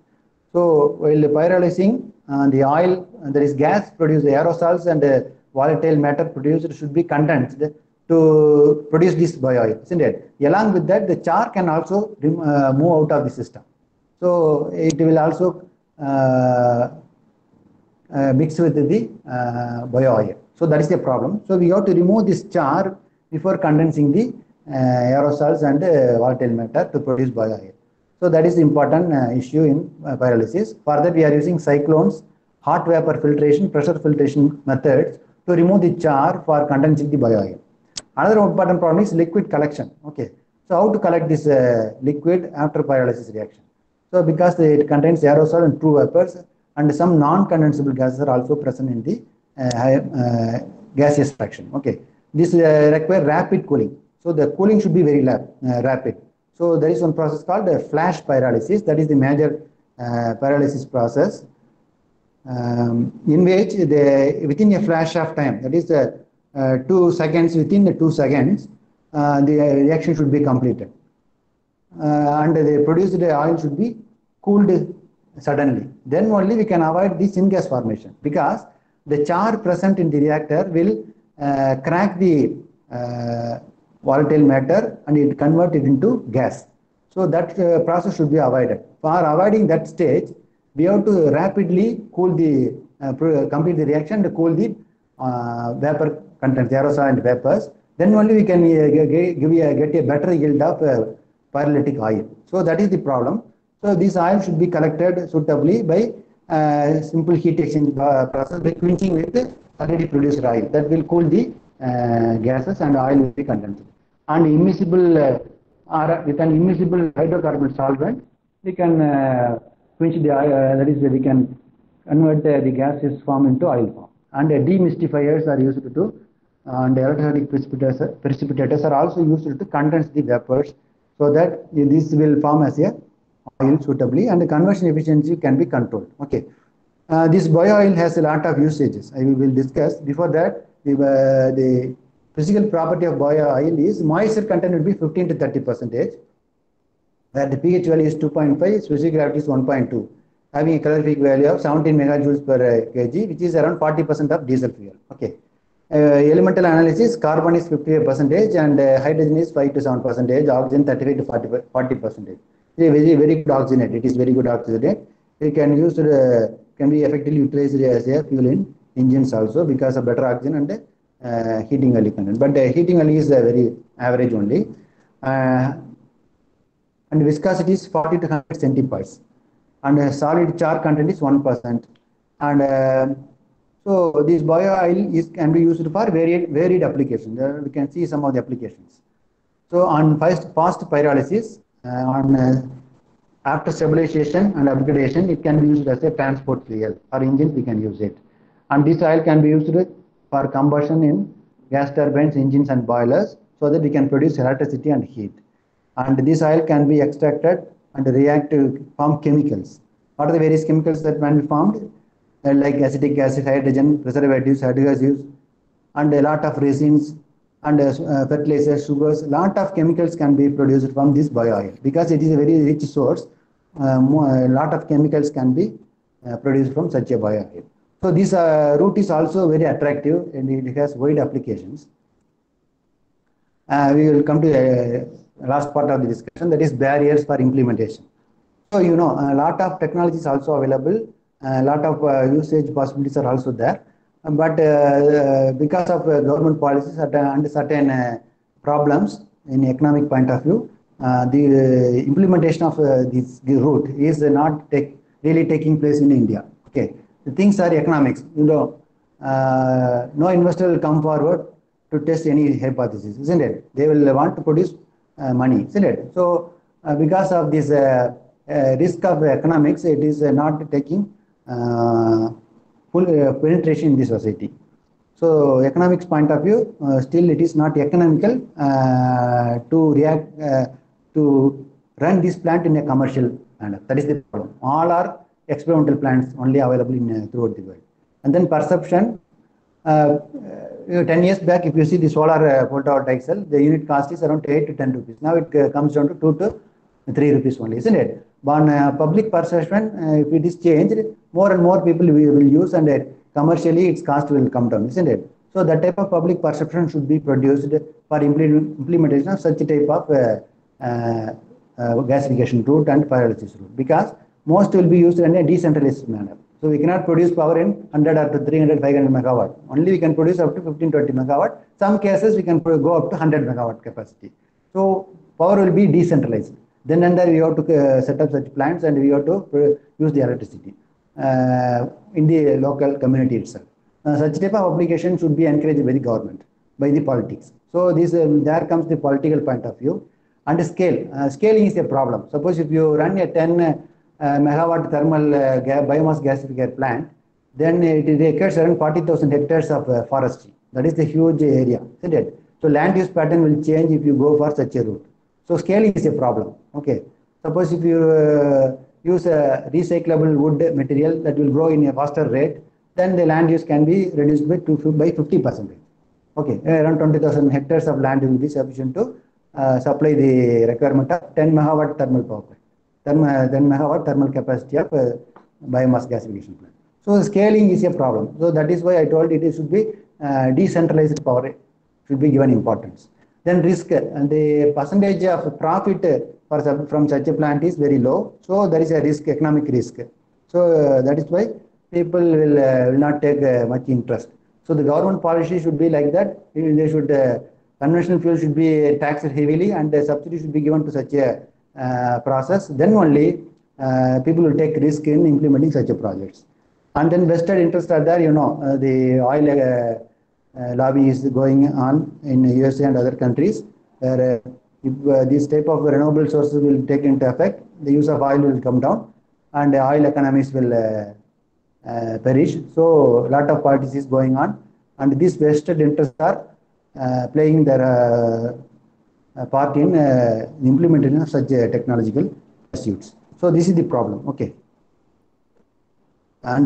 So while pyrolyzing the oil, there is gas produced, aerosols and volatile matter produced should be condensed to produce this bio-oil, isn't it? Along with that, the char can also move out of the system. So it will also mix with the bio-oil. So that is the problem. So we have to remove this char before condensing the aerosols and volatile matter to produce bio-oil. So that is the important issue in pyrolysis. For that, we are using cyclones, hot vapor filtration, pressure filtration methods to remove the char for condensing the bio-oil. Another important problem is liquid collection. Okay, so how to collect this liquid after pyrolysis reaction? So because it contains aerosol and true vapors, and some non-condensable gases are also present in the gaseous fraction. Okay, this require rapid cooling. So the cooling should be very rapid. So there is one process called flash pyrolysis. That is the major pyrolysis process. In which within a flash of time, that is 2 seconds, within the 2 seconds, the reaction should be completed. And the produced oil should be cooled suddenly. Then only we can avoid the syngas formation, because the char present in the reactor will crack the volatile matter and it convert it into gas. So that process should be avoided. For avoiding that stage, we have to rapidly cool the complete the reaction to cool the vapor content, aerosol and vapors. Then only we can get a better yield of pyrolytic oil. So that is the problem. So this oil should be collected suitably by simple heat exchange process by quenching with already produced oil. That will cool the gases and oil will be condensed. And immiscible or with an immiscible hydrocarbon solvent, we can quench the oil, that is, we can convert the gaseous form into oil form. And demystifiers are used to, and electrolytic precipitators are also used to condense the vapors, so that this will form as a oil suitably, and the conversion efficiency can be controlled. Okay, this bio-oil has a lot of usages. I will discuss. Before that, the physical property of bio-oil is moisture content will be 15 to 30%. Where the pH value is 2.5, specific gravity is 1.2, having a calorific value of 17 megajoules per kg, which is around 40% of diesel fuel. Okay. Elemental analysis, carbon is 58% and hydrogen is 5 to 7%, oxygen 35 to 40%. It is very good oxygenate. It is very good oxygenate. It can use can be effectively utilized as a fuel in engines also because of better oxygen and heating oil content. But heating oil is very average only. And viscosity is 40 to 100 centipoise, and solid char content is 1%. And So this bio oil can be used for varied applications. We can see some of the applications. So on fast pyrolysis, after stabilization and upgradation, it can be used as a transport fuel. For engines, we can use it. And this oil can be used for combustion in gas turbines, engines, and boilers, so that we can produce electricity and heat. And this oil can be extracted and react to form chemicals. What are the various chemicals that can be formed? Like acetic acid, hydrogen, preservatives, adhesives, and a lot of resins and fertilizers, sugars. Lot of chemicals can be produced from this bio oil because it is a very rich source. A lot of chemicals can be produced from such a bio oil. So this route is also very attractive and it has wide applications. We will come to the last part of the discussion, that is barriers for implementation. So a lot of technology is also available, a lot of usage possibilities are also there, but because of government policies and certain problems in economic point of view, the implementation of this route is not really taking place in India. Okay, the things are economics. No investor will come forward to test any hypothesis, isn't it? They will want to produce money, isn't it? So because of this risk of economics, it is not taking full penetration in the society. So economics point of view, still it is not economical to run this plant in a commercial manner. That is the problem. All are experimental plants only available in throughout the world. And then perception. 10 years back, if you see the solar photovoltaic cell, the unit cost is around 8 to 10 rupees. Now it comes down to 2 to 3 rupees only, isn't it? But on public perception, if it is changed, more and more people will use, and commercially its cost will come down, isn't it? So that type of public perception should be produced for implementation of such a type of gasification route and pyrolysis route, because most will be used in a decentralized manner. So we cannot produce power in 100 up to 300, 500 megawatt. Only we can produce up to 15, 20 megawatt. Some cases we can go up to 100 megawatt capacity. So power will be decentralized. Then and there we have to set up such plants and we have to use the electricity in the local community itself. Such type of application should be encouraged by the government, by the politics. So this there comes the political point of view. And scale. Scaling is a problem. Suppose if you run a 10 megawatt thermal biomass gasifier plant, then it requires around 40,000 hectares of forestry. That is the huge area, isn't it? So land use pattern will change if you go for such a route. So scaling is a problem. Okay. Suppose if you use a recyclable wood material that will grow in a faster rate, then the land use can be reduced by 50%. Okay, around 20,000 hectares of land will be sufficient to supply the requirement of 10 megawatt thermal power plant. 10 megawatt thermal capacity of biomass gasification plant. So scaling is a problem. So that is why I told it should be decentralized power should be given importance. Then risk, and the percentage of profit from such a plant is very low. So there is a risk, economic risk. So that is why people will not take much interest. So the government policy should be like that. They should conventional fuel should be taxed heavily, and the subsidy should be given to such a process. Then only people will take risk in implementing such a projects. And then vested interests are there. The oil lobby is going on in USA and other countries, where if this type of renewable sources will take into effect, the use of oil will come down and oil economies will perish. So a lot of policies is going on, and these vested interests are playing their part in implementation of such technological pursuits. So this is the problem. Okay. And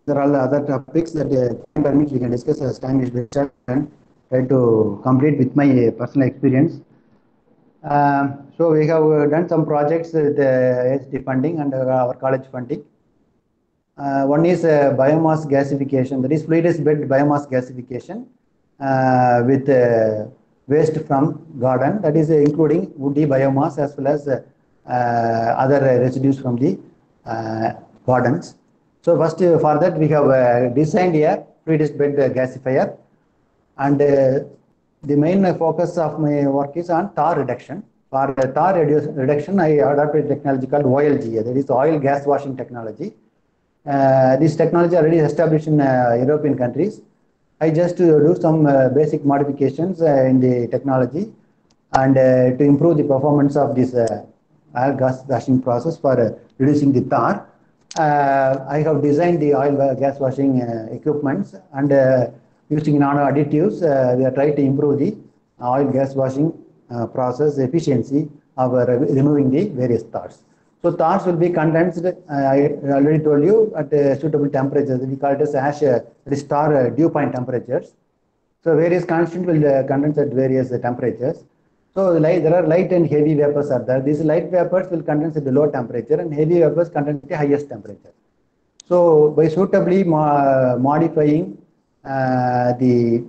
there are other topics that we can discuss as time is better, and try to complete with my personal experience. So we have done some projects with AST funding and our college funding. One is biomass gasification, that is fluidized bed biomass gasification with waste from garden, that is including woody biomass as well as other residues from the gardens. So first for that we have designed a fluidized bed gasifier, and the main focus of my work is on tar reduction. For tar reduction, I adopted technology called OLGA, that is oil gas washing technology. This technology already established in European countries. I just do some basic modifications in the technology and to improve the performance of this oil gas washing process for reducing the tar. I have designed the oil gas washing equipments and using nano additives, we are trying to improve the oil gas washing process efficiency of removing the various tars. So tars will be condensed, I already told you, at suitable temperatures. We call it as ash, tar dew point temperatures. So various constants will condense at various temperatures. So there are light and heavy vapors are there. These light vapors will condense at the low temperature and heavy vapors condense at the highest temperature. So by suitably modifying the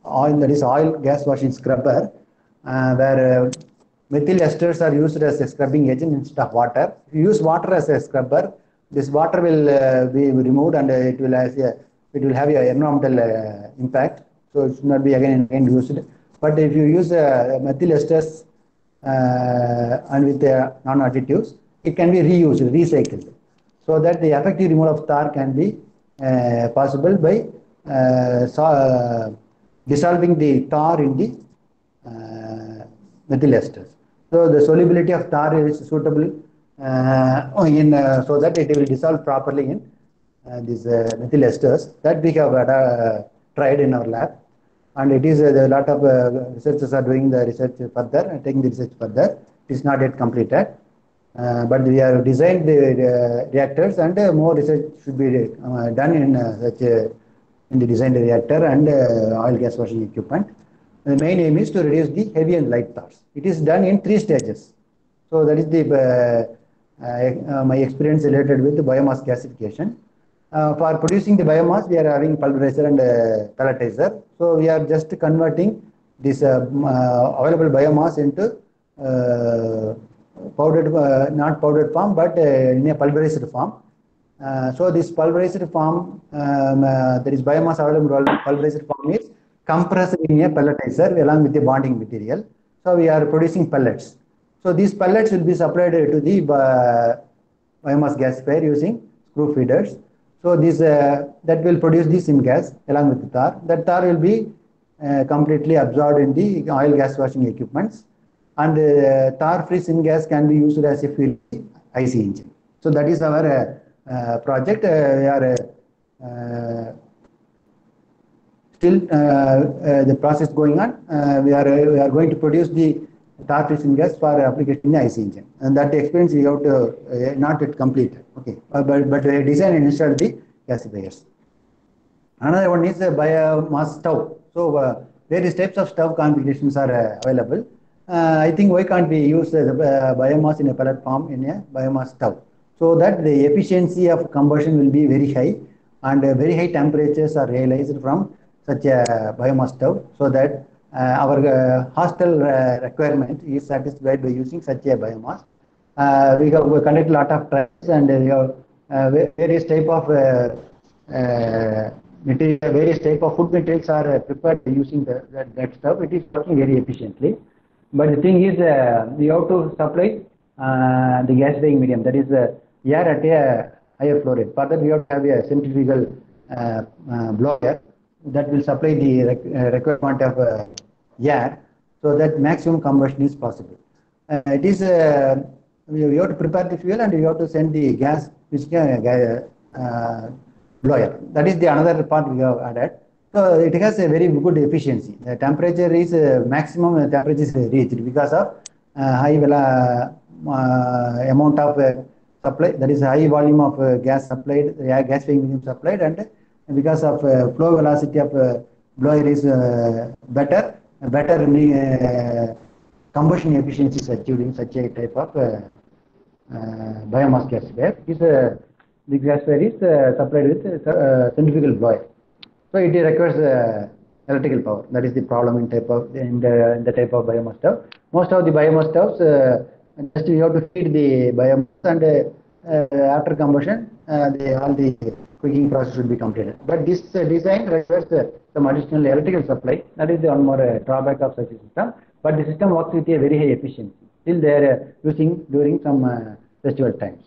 oil, that is oil gas washing scrubber, where methyl esters are used as a scrubbing agent instead of water. If you use water as a scrubber, this water will be removed and it will have an environmental impact. So it should not be again used. But if you use methyl esters and with nano additives, it can be reused, recycled, so that the effective removal of tar can be possible by dissolving the tar in the methyl esters. So the solubility of tar is suitable so that it will dissolve properly in these methyl esters that we have tried in our lab. And it is a lot of researchers are doing the research further, taking the research further. It is not yet completed. But we have designed the reactors, and more research should be done in in the designed reactor and oil gas washing equipment. The main aim is to reduce the heavy and light tars. It is done in 3 stages. So that is the my experience related with the biomass gasification. For producing the biomass, we are having pulverizer and pelletizer. So we are just converting this available biomass into powdered, not powdered form, but in a pulverized form. So this pulverized form, there is biomass available pulverized form is compressed in a pelletizer along with the bonding material. So we are producing pellets. So these pellets will be supplied to the biomass gasifier using screw feeders. So this that will produce the syngas along with the tar. That tar will be completely absorbed in the oil gas washing equipments, and tar-free syngas can be used as a fuel IC engine. So that is our project. We are still the process going on. We are going to produce the tar-free syngas for application in the IC engine, and that experience we have to not yet completed. Okay, but design and install the gasifiers. Another one is biomass stove. So various types of stove configurations are available. I think why can't we use the biomass in a pellet form in a biomass stove, so that the efficiency of combustion will be very high and very high temperatures are realized from such a biomass stove, so that our hostel requirement is satisfied by using such a biomass. We have conducted a lot of trials, and we have various type of material, various type of food materials are prepared using that stuff. It is working very efficiently. But the thing is, we have to supply the gasifying medium, that is air at a higher flow rate. For that, we have to have a centrifugal blower that will supply the required quantity of air, so that maximum combustion is possible. It is we have to prepare the fuel and we have to send the gas which blower. That is the another part we have added. So it has a very good efficiency. The temperature is maximum temperature is reached because of high amount of supply. That is high volume of gas supplied, gas medium supplied, and because of flow velocity of blower is better combustion efficiency is achieved in such a type of biomass gasifier. The gasifier is supplied with centrifugal blower. So it requires electrical power. That is the problem in the type of biomass stove. Most of the biomass stoves, just you have to feed the biomass, and after combustion, all the cooking process should be completed. But this design requires some additional electrical supply. That is the one more drawback of such a system. But the system works with a very high efficiency. Still they are using during some festival times.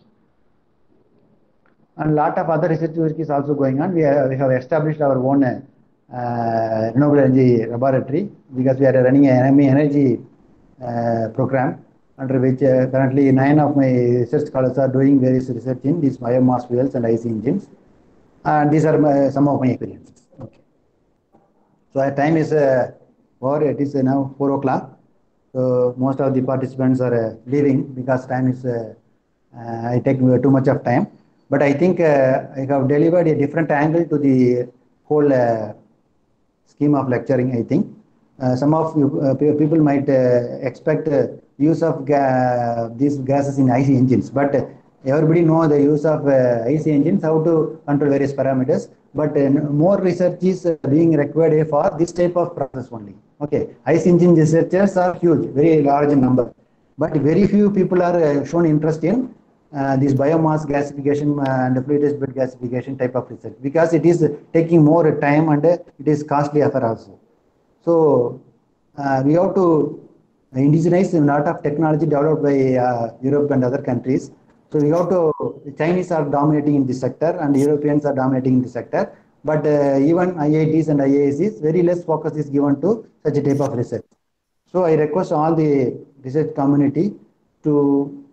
and a lot of other research work is also going on. We have established our own renewable energy laboratory because we are running an enemy energy program under which currently 9 of my research scholars are doing various research in these biomass fuels and IC engines. And these are some of my experiences. Okay. So our time is over. It is now 4 o'clock. So most of the participants are leaving because time is I take too much of time. But I think I have delivered a different angle to the whole scheme of lecturing. I think some of you people might expect use of these gases in IC engines, but everybody know the use of IC engines, how to control various parameters. But more research is being required for this type of process only. Okay, IC engine researchers are huge, very large number, but very few people are shown interest in this biomass gasification and fluidized bed gasification type of research because it is taking more time and it is costly affair also. So we have to indigenize a lot of technology developed by Europe and other countries. So we have to, the Chinese are dominating in this sector and Europeans are dominating in this sector. But even IITs and IIScs, very less focus is given to such a type of research. So I request all the research community to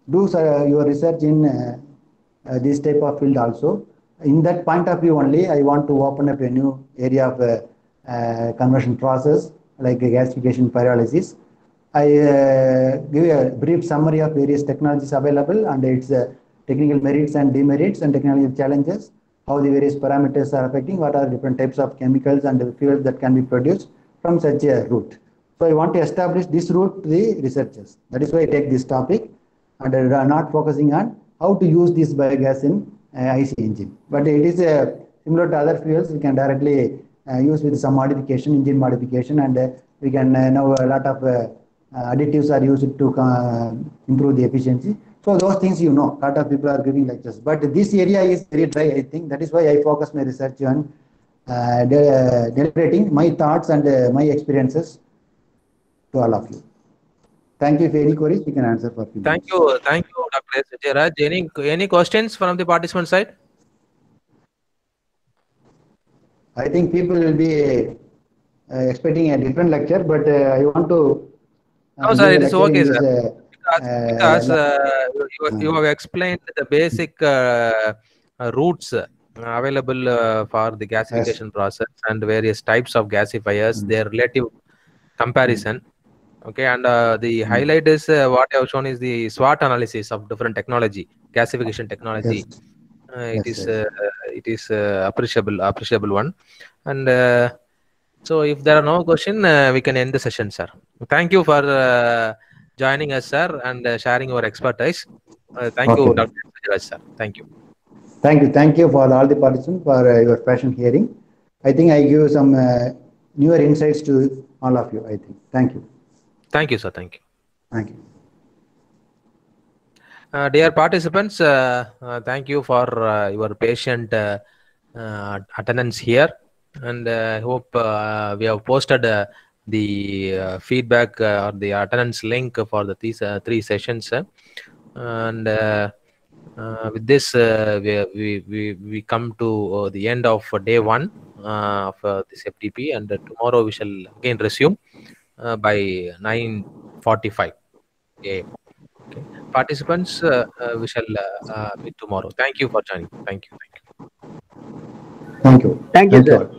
do your research in this type of field also. In that point of view only, I want to open up a new area of conversion process like gasification pyrolysis. I give a brief summary of various technologies available and its technical merits and demerits and technical challenges, how the various parameters are affecting, what are different types of chemicals and fuels that can be produced from such a route. So I want to establish this route to the researchers. That is why I take this topic and not focusing on how to use this biogas in IC engine. But it is similar to other fuels, we can directly use with some modification, engine modification, and we can now a lot of additives are used to improve the efficiency. So those things a lot of people are giving lectures. But this area is very dry, I think. That is why I focus my research on deliberating my thoughts and my experiences to all of you. Thank you. If any queries, we can answer for you. Thank you, Dr. S. Vijayaraj. Any questions from the participant side? I think people will be expecting a different lecture, but I want to. No, sir, it is okay, sir. Because you have explained the basic routes available for the gasification process and various types of gasifiers, their relative comparison. Okay, and the highlight is what I have shown is the SWOT analysis of different technology, gasification technology. It is appreciable one. And so if there are no questions, we can end the session, sir. Thank you for joining us, sir, and sharing your expertise. Thank you, Dr. Vijayaraj, sir. Thank you. Thank you for all the participants for your passion hearing. I think I give some newer insights to all of you, I think. Thank you. Thank you, sir. Thank you. Thank you. Dear participants, thank you for your patient attendance here, and I hope we have posted the feedback or the attendance link for these 3 sessions, and with this we come to the end of day 1 of this FTP, and tomorrow we shall again resume by 9:45 a.m. Okay. Participants, we shall meet tomorrow. Thank you for joining. Thank you. Thank you. Thank you, sir.